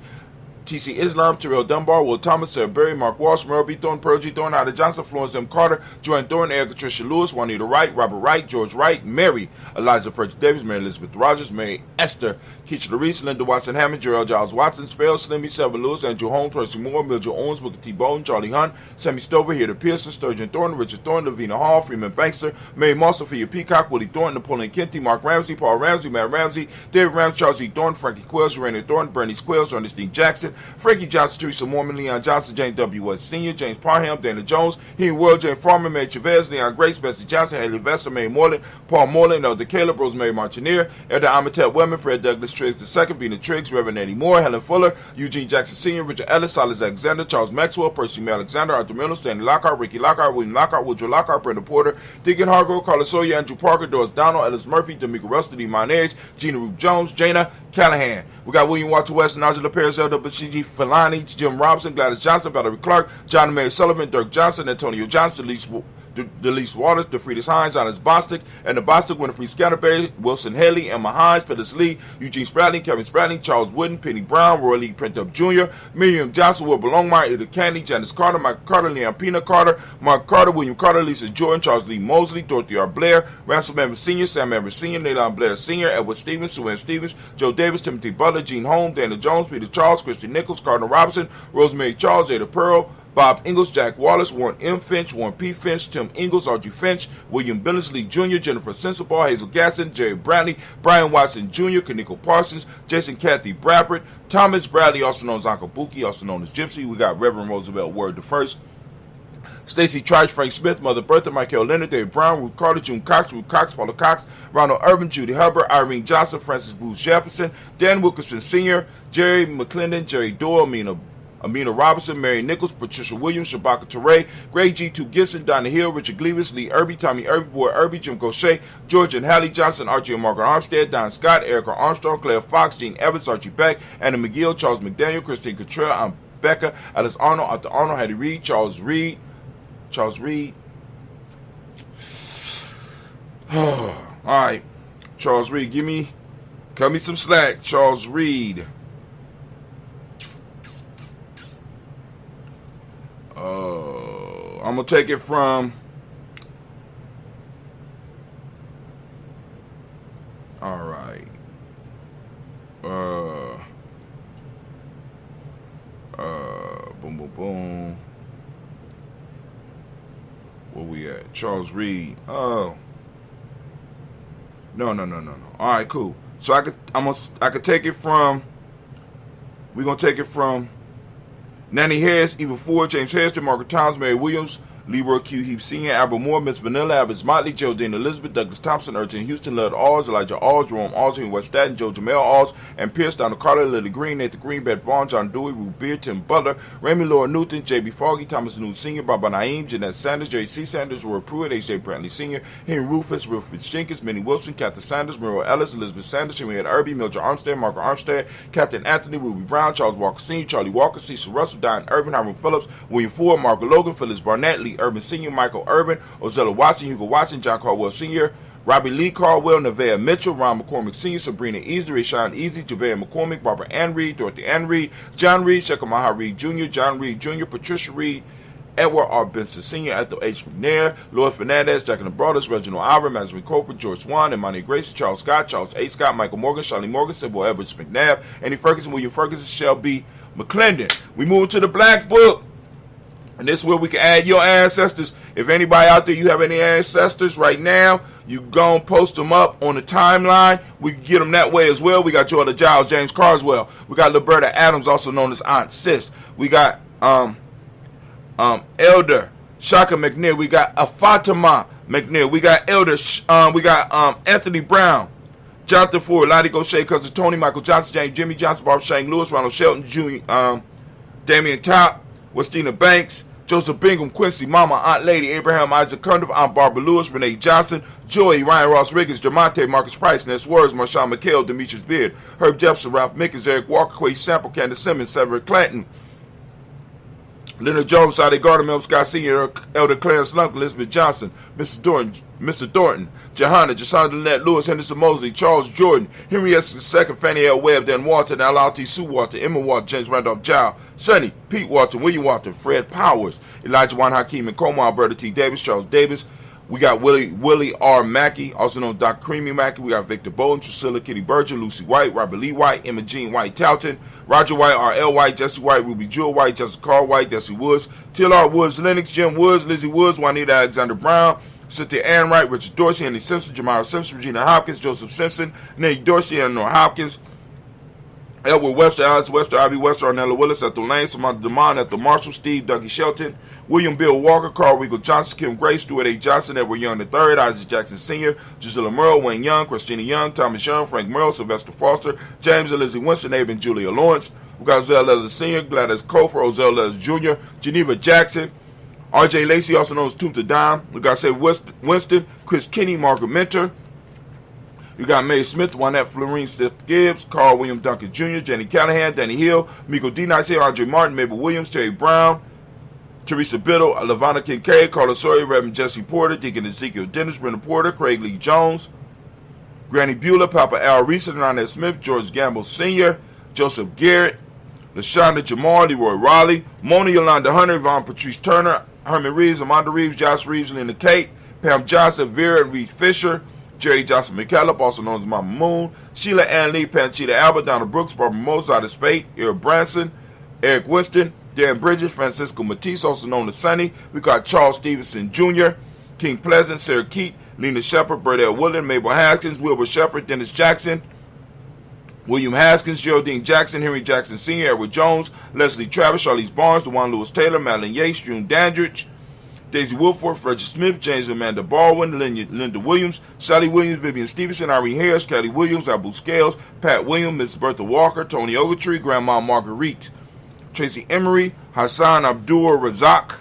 T.C. Islam, Terrell Dunbar, Will Thomas, Sarah Berry, Mark Walsh, Merle B. Thorne, Pearl G. Thorne, Ida Johnson, Florence M. Carter, Joanne Thorne, Erica Tricia Lewis, Juanita Wright, Robert Wright, George Wright, Mary, Eliza Frederick Davis, Mary Elizabeth Rogers, Mary Esther, Keisha Larice, Linda Watson Hammond, Gerald Giles Watson, Spell, Slimmy, Selma Lewis, Andrew Holmes, Percy Moore, Mildred Owens, Booker T. Bowden, Charlie Hunt, Sammy Stover, Heather Pearson, Sturgeon Thornton, Richard Thornton, Lavina Hall, Freeman Bankster, Mary Moss, Sophia Peacock, Willie Thornton, Napoleon Kenty, Mark Ramsey, Paul Ramsey, Matt Ramsey, David Ramsey, Charles E. Thornton, Frankie Quills, Rainer Thornton, Bernice Quills, Ernestine Jackson, Frankie Johnson, Teresa Mormon, Leon Johnson, James W. West Sr., James Parham, Dana Jones, Henry World, Jane Farmer, Mary Chavez, Leon Grace, Bessie Johnson, Haley Vester, Mary Moreland, Paul Moreland, Elder Caleb, Rosemary Martineer, Elder Amatep Wellman, Fred Douglas Triggs II, Vina Triggs, Reverend Eddie Moore, Helen Fuller, Eugene Jackson Sr., Richard Ellis, Silas Alexander, Charles Maxwell, Percy May Alexander, Arthur Miller, Stanley Lockhart, Ricky Lockhart, William Lockhart, Woodrow Lockhart, Brenda Porter, Deacon Hargrove, Carlos Sawyer, Andrew Parker, Doris Donald, Ellis Murphy, D'Amico Rusty, D. Monares, Gina Ruth Jones, Jana Callahan. We got William Walter West, Angela Perez, Elder Bashiji Filani, Jim Robinson, Gladys Johnson, Valerie Clark, John and Mary Sullivan, Dirk Johnson, Antonio Johnson, Delise Waters, DeFriedis Hines, Alice Bostic, and the Bostic, Winifred Scatterberry, Wilson Haley, Emma Hines, Phyllis Lee, Eugene Spradling, Kevin Spradling, Charles Wooden, Penny Brown, Roy Lee Printup Jr., Miriam Johnson, Wilbur Longmire, Ida Candy, Janice Carter, Michael Carter, Leon Pina Carter, Mark Carter, William Carter, Lisa Jordan, Charles Lee Mosley, Dorothy R. Blair, Ransom Member Sr., Sam Member Sr., Naylon Blair Sr., Edward Stevens, Sue Stevens, Joe Davis, Timothy Butler, Gene Holmes, Dana Jones, Peter Charles, Christy Nichols, Cardinal Robinson, Rosemary Charles, Ada Pearl, Bob Ingalls, Jack Wallace, Warren M. Finch, Warren P. Finch, Tim Ingalls, Audrey Finch, William Billingsley Jr., Jennifer Sensabaugh, Hazel Gasson, Jerry Bradley, Brian Watson Jr., Kaniko Parsons, Jason Kathy Bradford, Thomas Bradley, also known as Uncle Buki, also known as Gypsy. We got Reverend Roosevelt Word the First, Stacey Trice, Frank Smith, Mother Bertha, Michael Leonard, David Brown, Ruth Carter, June Cox, Ruth Cox, Paula Cox, Ronald Urban, Judy Hubbard, Irene Johnson, Francis Booth Jefferson, Dan Wilkerson Sr., Jerry McClendon, Jerry Doyle, Amina Robinson, Mary Nichols, Patricia Williams, Shabaka Teray, Greg G2 Gibson, Donna Hill, Richard Gleavis, Lee Irby, Tommy Irby, Boy Irby, Jim Gaucher, George and Hallie Johnson, Archie and Margaret Armstead, Don Scott, Erica Armstrong, Claire Fox, Gene Evans, Archie Beck, Anna McGill, Charles McDaniel, Christine Cottrell, I'm Becca, Alice Arnold, Arthur Arnold, Hattie Reed, Charles Reed. All right, Charles Reed, cut me some slack. Charles Reed. I'm gonna take it from. All right. Boom, boom, boom. Where we at? Charles Reed. Oh. No. All right, cool. So I could take it from. We're gonna take it from Nanny Harris, Eva Ford, James Harrison, Margaret Towns, Mary Williams, Leroy Q. Heap Sr., Albert Moore, Miss Vanilla, Albert Motley, Geraldine Elizabeth, Douglas Thompson, Urchin Houston, Lud Alls, Elijah Alls, Jerome Alls, Henry West Staten, Joe Jamel Alls, and Pierce, Donald Carter, Lily Green, Nathan Green, Beth Vaughn, John Dewey, Ruth Beard, Tim Butler, Remy Laura Newton, J.B. Foggy, Thomas Newton Sr., Baba Naeem, Jeanette Sanders, Jerry C. Sanders, Roy Pruitt, H.J. Brantley Sr., Henry Rufus, Rufus Jenkins, Minnie Wilson, Captain Sanders, Muriel Ellis, Elizabeth Sanders, Henrietta Irby, Mildred Armstead, Margaret Armstead, Captain Anthony, Ruby Brown, Charles Walker Sr., Charlie Walker, Cecil Russell, Diane Irvin, Hiram Phillips, William Ford, Margaret Logan, Phyllis Barnett, Lee Urban Sr., Michael Urban, Ozella Watson, Hugo Watson, John Caldwell Sr., Robbie Lee Caldwell, Nevaeh Mitchell, Ron McCormick Sr., Sabrina Easy, Rashawn Easy, JaVale McCormick, Barbara Ann Reed, Dorothy Ann Reed, John Reed, Shekamaha Reed Jr., John Reed Jr., Patricia Reed, Edward R. Benson Sr., Ethel H. McNair, Lloyd Fernandez, Jack and the Brothers, Reginald Alva, Madeline Cooper, George Swan, Imani Gracie, Charles Scott, Charles A. Scott, Michael Morgan, Charlie Morgan, Sybil Edwards McNabb, Andy Ferguson, William Ferguson, Shelby McClendon. We move to the Black Book. And this is where we can add your ancestors. If anybody out there, you have any ancestors right now, you go and post them up on the timeline. We can get them that way as well. We got Jordan Giles, James Carswell. We got Liberta Adams, also known as Aunt Sis. We got Elder Shaka McNair. We got Fatima McNair. We got Elder. We got Anthony Brown, Jonathan Ford, Lottie Gaucher, Cousin Tony, Michael Johnson, James Jimmy Johnson, Barbara Shane Lewis, Ronald Shelton Jr., Damian Top, Westina Banks, Joseph Bingham, Quincy, Mama, Aunt Lady, Abraham Isaac Cundiff, Aunt Barbara Lewis, Renee Johnson, Joey, Ryan Ross Riggins, Jamonte, Marcus Price, Ness Words, Marshawn McHale, Demetrius Beard, Herb Jefferson, Ralph Mickens, Eric Walker, Quay Sample, Candace Simmons, Sever Clanton, Leonard Jones, Sade Gardner, Mel Scott Sr., Elder Clarence Lunk, Elizabeth Johnson, Mr. Thornton, Johanna, Jasonda Lynette Lewis, Henderson Mosley, Charles Jordan, Henry S. II, Fannie L. Webb, Dan Walton, L.L.T. Sue Walton, Emma Walton, James Randolph Giles, Sonny, Pete Walton, William Walton, Fred Powers, Elijah Juan Hakeem and Como, Alberta T. Davis, Charles Davis. We got Willie R. Mackey, also known as Dr. Creamy Mackey. We got Victor Bolden, Priscilla Kitty Berger, Lucy White, Robert Lee White, Emma Jean White Talton, Roger White, R.L. White, Jesse White, Ruby Jewel White, Jessica Carl White, Desi Woods, T.L.R. Woods, Lennox, Jim Woods, Lizzie Woods, Juanita Alexander Brown, Cynthia Ann Wright, Richard Dorsey, Andy Simpson, Jamara Simpson, Regina Hopkins, Joseph Simpson, Nate Dorsey, Eleanor Hopkins, Edward Webster, Alice Webster, Ivy Webster, Arnella Willis, Ethel Lane, Samantha DeMond, Ethel Marshall, Steve, Dougie Shelton, William Bill Walker, Carl Regal Johnson, Kim Grace, Stuart A. Johnson, Edward Young III, Isaac Jackson Sr., Gisela Merle, Wayne Young, Christina Young, Thomas Young, Frank Merle, Sylvester Foster, James and Lizzie Winston, Abe and Julia Lawrence. We got Zell Leather Sr., Gladys Cofer, Ozell Leather Jr., Geneva Jackson, R.J. Lacey, also known as Tuta Dime. We got Save Winston, Chris Kinney, Margaret Minter. You got Mae Smith, Juanette Florine Stith Gibbs, Carl William Duncan Jr., Jenny Callahan, Danny Hill, Miko D. Nice here, Andre Martin, Mabel Williams, Terry Brown, Teresa Biddle, Lavonna Kincaid, Carla Sawyer, Reverend Jesse Porter, Deacon Ezekiel Dennis, Brenda Porter, Craig Lee Jones, Granny Beulah, Papa Al Reese, Ronald Smith, George Gamble Sr., Joseph Garrett, LaShonda Jamal, Leroy Raleigh, Mona Yolanda Hunter, Yvonne Patrice Turner, Herman Reeves, Amanda Reeves, Josh Reeves, Linda Kate, Pam Johnson, Vera Reed Fisher, Jerry Johnson McKellop, also known as Mama Moon, Sheila Ann Lee, Panchita Albert, Donna Brooks, Barbara Mozart Spate, Eric Branson, Eric Winston, Darren Bridges, Francisco Matisse, also known as Sonny. We got Charles Stevenson Jr., King Pleasant, Sarah Keat, Lena Shepard, Burdell Woodland, Mabel Haskins, Wilbur Shepard, Dennis Jackson, William Haskins, Geraldine Jackson, Henry Jackson Sr., Edward Jones, Leslie Travis, Charlize Barnes, DeJuan Lewis Taylor, Madeline Yates, June Dandridge, Daisy Wilford, Frederick Smith, James Amanda Baldwin, Linda Williams, Sally Williams, Vivian Stevenson, Irene Harris, Kelly Williams, Abu Scales, Pat Williams, Miss Bertha Walker, Tony Ogletree, Grandma Marguerite, Tracy Emery, Hassan Abdul Razak,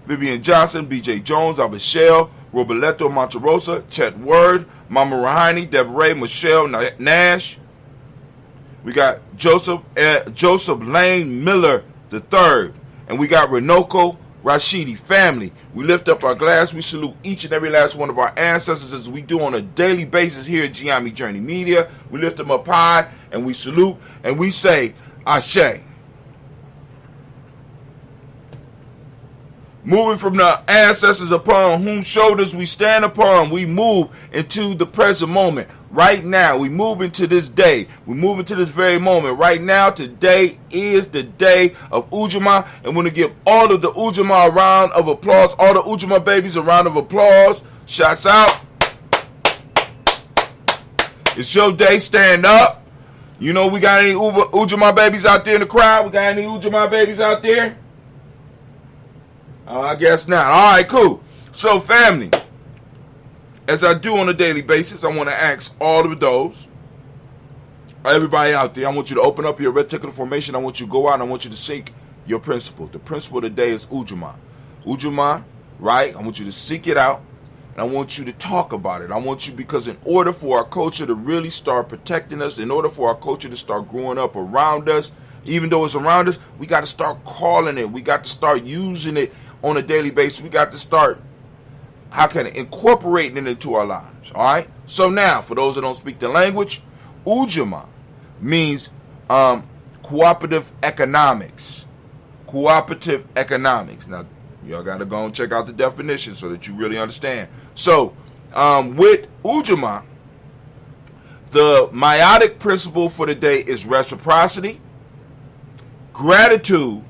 Vivian Johnson, BJ Jones, Abishel, Roberto Monterosa, Chet Word, Mama Rahani, Deborah Michelle Nash. We got Joseph Lane Miller III, and we got Renoko Rashidi family. We lift up our glass. We salute each and every last one of our ancestors as we do on a daily basis here at Giami Journey Media. We lift them up high, and we salute, and we say, Ashe. Moving from the ancestors upon whose shoulders we stand upon, we move into the present moment. Right now, we move into this day. We move into this very moment. Right now, today is the day of Ujamaa. And we're going to give all of the Ujamaa a round of applause. All the Ujamaa babies a round of applause. Shots out. It's your day. Stand up. You know, we got any Ujamaa babies out there in the crowd? We got any Ujamaa babies out there? I guess not. All right, cool. So, family, as I do on a daily basis, I want to ask all of those, everybody out there, I want you to open up your reticular formation. I want you to go out and I want you to seek your principle. The principle today is Ujamaa. Ujamaa, right? I want you to seek it out, and I want you to talk about it. I want you, because in order for our culture to really start protecting us, in order for our culture to start growing up around us, even though it's around us, we got to start calling it. We got to start using it on a daily basis. We got to start, incorporating it into our lives. All right? So now, for those that don't speak the language, Ujamaa means cooperative economics. Cooperative economics. Now, y'all got to go and check out the definition so that you really understand. So, with Ujamaa, the meiotic principle for the day is reciprocity. Gratitude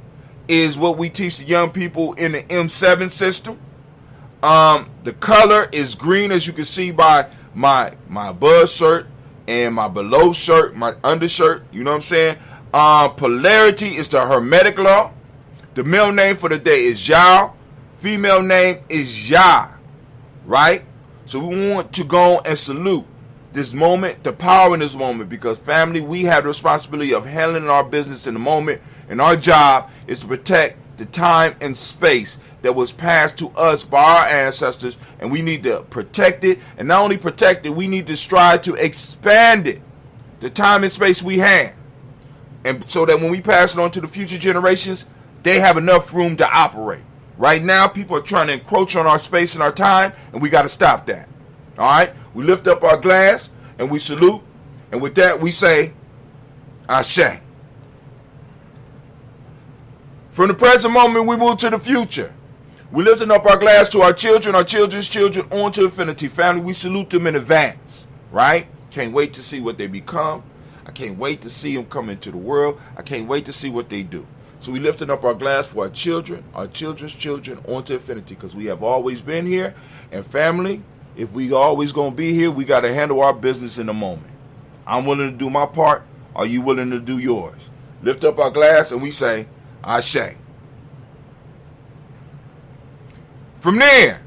is what we teach the young people in the M7 system. The color is green, as you can see by my above shirt and my below shirt, my undershirt. You know what I'm saying? Polarity is the Hermetic law. The male name for the day is Yao. Female name is Ya. Right? So we want to go and salute this moment, the power in this moment, because family, we have the responsibility of handling our business in the moment, and our job is to protect the time and space that was passed to us by our ancestors, and we need to protect it, and not only protect it, we need to strive to expand it, the time and space we have, and so that when we pass it on to the future generations, they have enough room to operate. Right now, people are trying to encroach on our space and our time, and we got to stop that. All right? We lift up our glass, and we salute, and with that, we say, Ashe. From the present moment, we move to the future. We're lifting up our glass to our children's children, on to infinity. Family, we salute them in advance, right? Can't wait to see what they become. I can't wait to see them come into the world. I can't wait to see what they do. So we're lifting up our glass for our children's children, on to infinity, because we have always been here. And family, if we always going to be here, we got to handle our business in the moment. I'm willing to do my part. Are you willing to do yours? Lift up our glass and we say, Ashe. From there,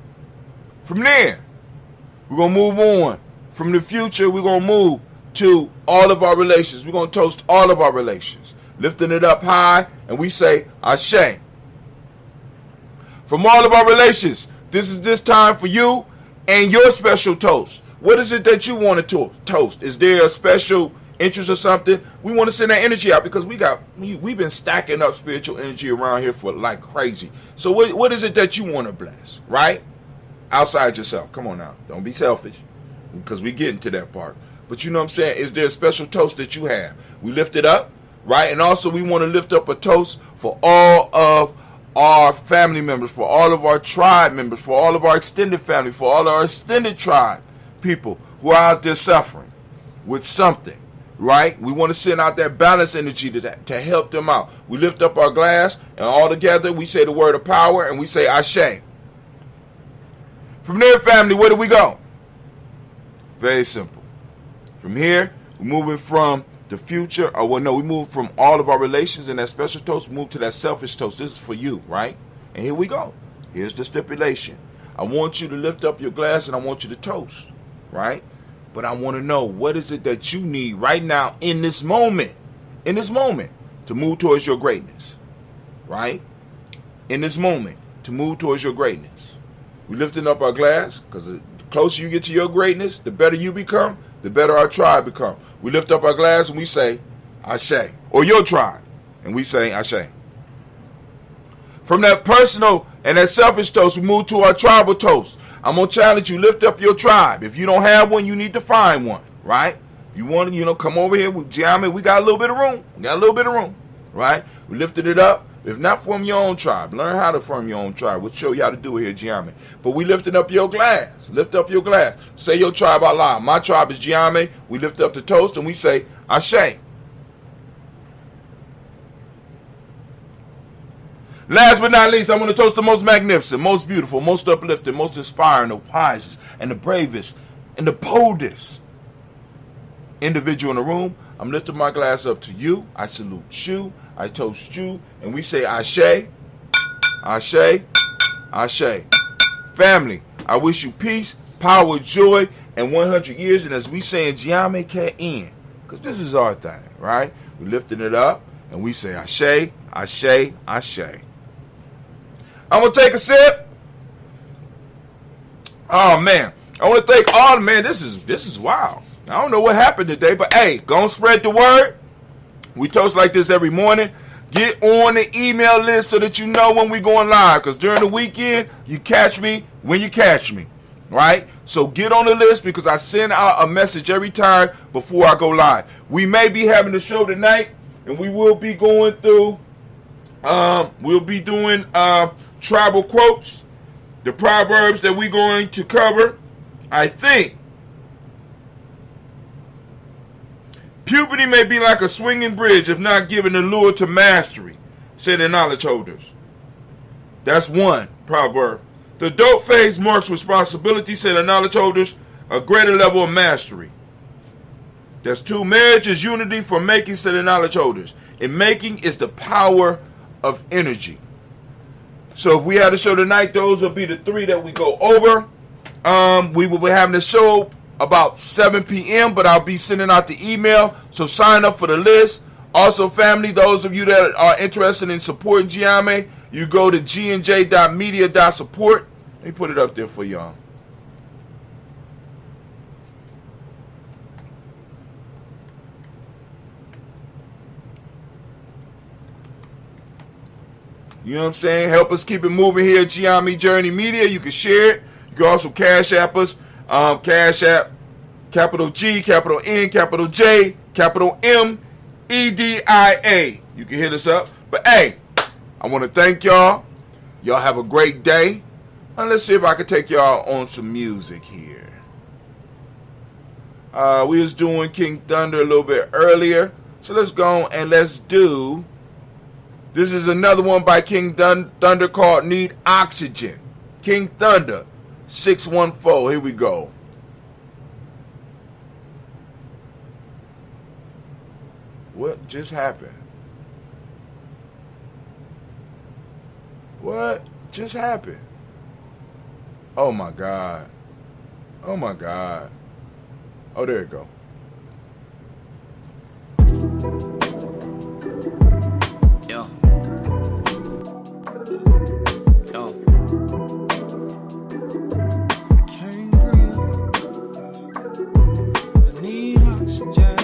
we're going to move on. From the future, we're going to move to all of our relations. We're going to toast all of our relations. Lifting it up high, and we say, Ashe. From all of our relations, this is this time for you and your special toast. What is it that you want to toast? Is there a special interest or something, we want to send that energy out because we've been stacking up spiritual energy around here for like crazy. So what is it that you want to bless, right? Outside yourself. Come on now. Don't be selfish because we getting to that part. But you know what I'm saying? Is there a special toast that you have? We lift it up, right? And also we want to lift up a toast for all of our family members, for all of our tribe members, for all of our extended family, for all of our extended tribe people who are out there suffering with something, right? We want to send out that balance energy to help them out. We lift up our glass, and all together we say the word of power, and we say Ashe. From there, family, where do we go? Very simple. From here, we're moving from the future, we move from all of our relations and that special toast, move to that selfish toast. This is for you, right? And here we go. Here's the stipulation. I want you to lift up your glass and I want you to toast, right? But I want to know, what is it that you need right now in this moment, to move towards your greatness, right? In this moment, to move towards your greatness. We're lifting up our glass because the closer you get to your greatness, the better you become, the better our tribe become. We lift up our glass and we say, Ashe. Or your tribe. And we say, Ashe. From that personal and that selfish toast, we move to our tribal toast. I'm going to challenge you, lift up your tribe. If you don't have one, you need to find one, right? If you want to, come over here with Ujamaa. We got a little bit of room. Right? We lifted it up. If not, form your own tribe. Learn how to form your own tribe. We'll show you how to do it here, Ujamaa. But we lifted up your glass. Lift up your glass. Say your tribe out loud. My tribe is Ujamaa. We lift up the toast and we say, Ashe. Last but not least, I'm going to toast the most magnificent, most beautiful, most uplifting, most inspiring, the wisest, and the bravest, and the boldest individual in the room. I'm lifting my glass up to you. I salute you. I toast you. And we say Ashe, Ashe, Ashe. Family, I wish you peace, power, joy, and 100 years. And as we say in Ujamaa, can't end. Because this is our thing, right? We're lifting it up. And we say Ashe, Ashe, Ashe. I'm going to take a sip. Oh, man. I want to thank all, man, this is wild. I don't know what happened today, but hey, go and spread the word. We toast like this every morning. Get on the email list so that you know when we're going live. Because during the weekend, you catch me when you catch me. Right? So get on the list because I send out a message every time before I go live. We may be having a show tonight, and we will be going through, we'll be doing tribal quotes, the proverbs that we're going to cover. I think puberty may be like a swinging bridge if not given the lure to mastery, say the knowledge holders. That's one proverb. The adult phase marks responsibility, say the knowledge holders, a greater level of mastery. That's two. Marriage is unity for making, say the knowledge holders. And making is the power of energy. So if we had a show tonight, those will be the three that we go over. We will be having a show about 7 p.m., but I'll be sending out the email, so sign up for the list. Also, family, those of you that are interested in supporting Ujamaa, you go to gnj.media.support. Let me put it up there for y'all. You know what I'm saying? Help us keep it moving here at Ujamaa Journey Media. You can share it. You can also Cash App us. Cash App, capital G, capital N, capital J, capital M, EDIA. You can hit us up. But hey, I want to thank y'all. Y'all have a great day. And let's see if I can take y'all on some music here. We was doing King Thunder a little bit earlier. So let's go and let's do. This is another one by King Thunder called Need Oxygen. King Thunder. 614. Here we go. What just happened? What just happened? Oh my God. Oh my God. Oh, there it go. Yo. Yo. Can't breathe. I need oxygen.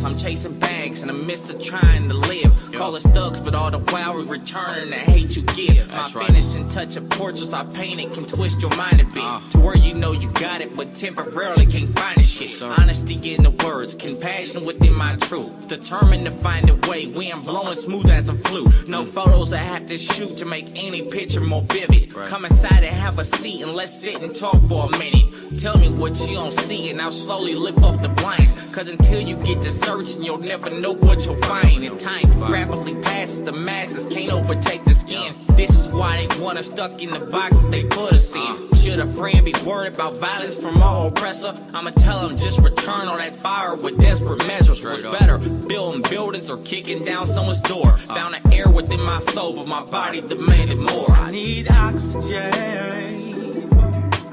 I'm chasing bags in the midst of trying to live. Call us thugs, but all the while we return the hate you give. My finishing touch of portraits I painted can twist your mind a bit to where you know you got it, but temporarily can't find the shit. Honesty in the words, compassion within my truth. Determined to find a way, wind blowing smooth as a flute. No photos I have to shoot to make any picture more vivid. Come inside and have a seat and let's sit and talk for a minute. Tell me what you don't see and I'll slowly lift up the blinds. Cause until you get to searching, you'll never know what you'll find. And time rapidly passes, the masses can't overtake the skin. This is why they want us stuck in the boxes they put us in. Should a friend be worried about violence from our oppressor? I'ma tell them just return on that fire with desperate measures. What's better, building buildings or kicking down someone's door? Found an air within my soul, but my body demanded more. I need oxygen,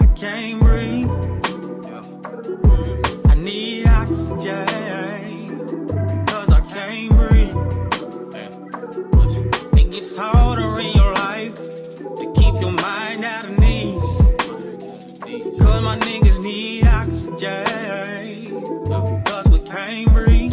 I can't breathe. I need oxygen, cause I can't breathe. It gets harder in your life to keep your mind out of knees. Cause my niggas need oxygen, cause we can't breathe.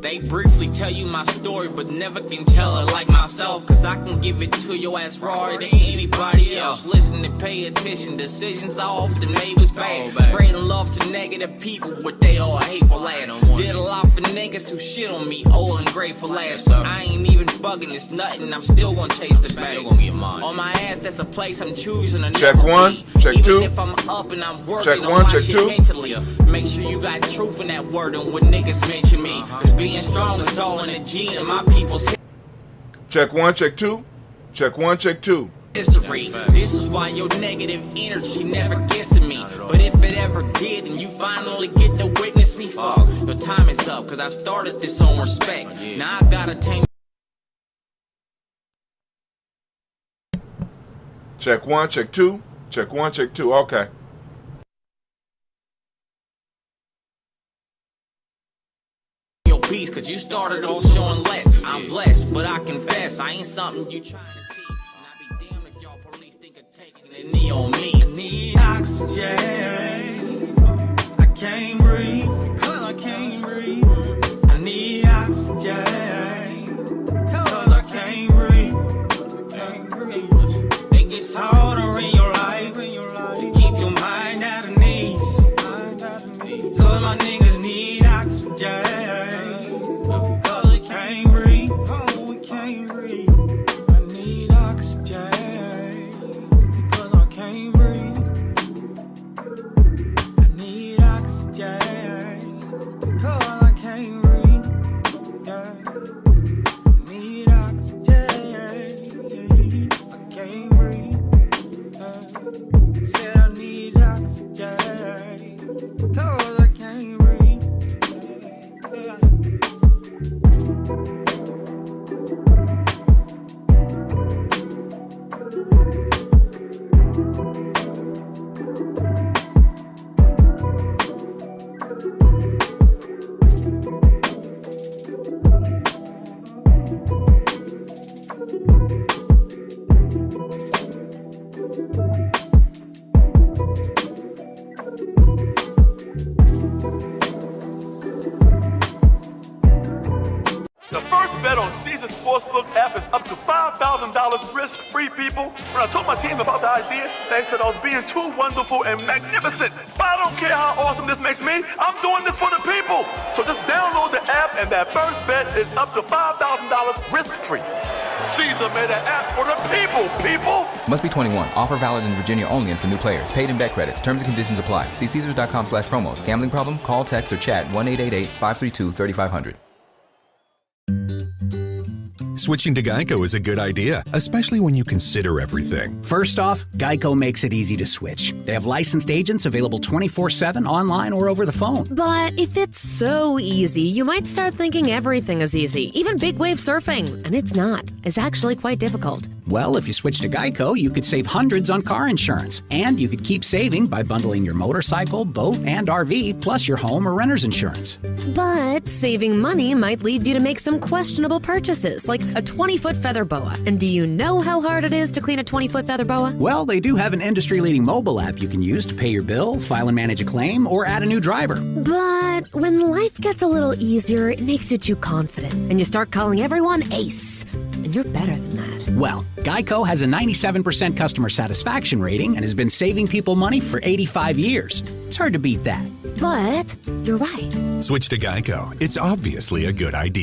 They briefly tell you my story, but never can tell it like myself. Cause I can give it to your ass raw to anybody else. Listen and pay attention, decisions are often made with bad. Spreading love to negative people with they all hateful ass. Did a lot for niggas who shit on me, old and grateful ass. I ain't even bugging, it's nothing, I'm still gonna chase the bag. On my ass, that's a place I'm choosing to Check never one, be. check Even two. if I'm up and I'm working Check on one, my check shit two. mentally. Make sure you got truth in that word and when niggas mention me. Cause being strong is all in the G and my people's Check one, check two. Check one, check two. history. This is why your negative energy never gets to me. But if it ever did and you finally get to witness me, fuck, your time is up. Cause I started this on respect. Now I gotta tame. Check one, check two. Check one, check two. Okay. Beast, cause you started off showing less. I'm blessed, but I confess I ain't something you trying to see. And I be damned if y'all police think of taking a knee on me. I need oxygen, I can't breathe, cause I can't breathe. I need oxygen, cause I can't breathe. Can't breathe. It gets harder in your life to keep your mind out of knees. Cause my niggas need oxygen. The first bet on Caesars Sportsbook app is up to $5,000 risk-free, people. When I told my team about the idea, they said I was being too wonderful and magnificent. But I don't care how awesome this makes me. I'm doing this for the people. So just download the app, and that first bet is up to $5,000 risk-free. Caesar made an app for the people. Must be 21. Offer valid in Virginia only and for new players. Paid in bet credits. Terms and conditions apply. See Caesars.com/promos. Gambling problem? Call, text, or chat 1-888-532-3500. Switching to Geico is a good idea, especially when you consider everything. First off, Geico makes it easy to switch. They have licensed agents available 24/7 online or over the phone. But if it's so easy, you might start thinking everything is easy, even big wave surfing. And it's not. It's actually quite difficult. Well, if you switch to Geico, you could save hundreds on car insurance. And you could keep saving by bundling your motorcycle, boat, and RV, plus your home or renter's insurance. But saving money might lead you to make some questionable purchases, like a 20-foot feather boa. And do you know how hard it is to clean a 20-foot feather boa? Well, they do have an industry-leading mobile app you can use to pay your bill, file and manage a claim, or add a new driver. But when life gets a little easier, it makes you too confident, and you start calling everyone Ace. And you're better than that. Well, Geico has a 97% customer satisfaction rating and has been saving people money for 85 years. It's hard to beat that. But you're right. Switch to Geico. It's obviously a good idea.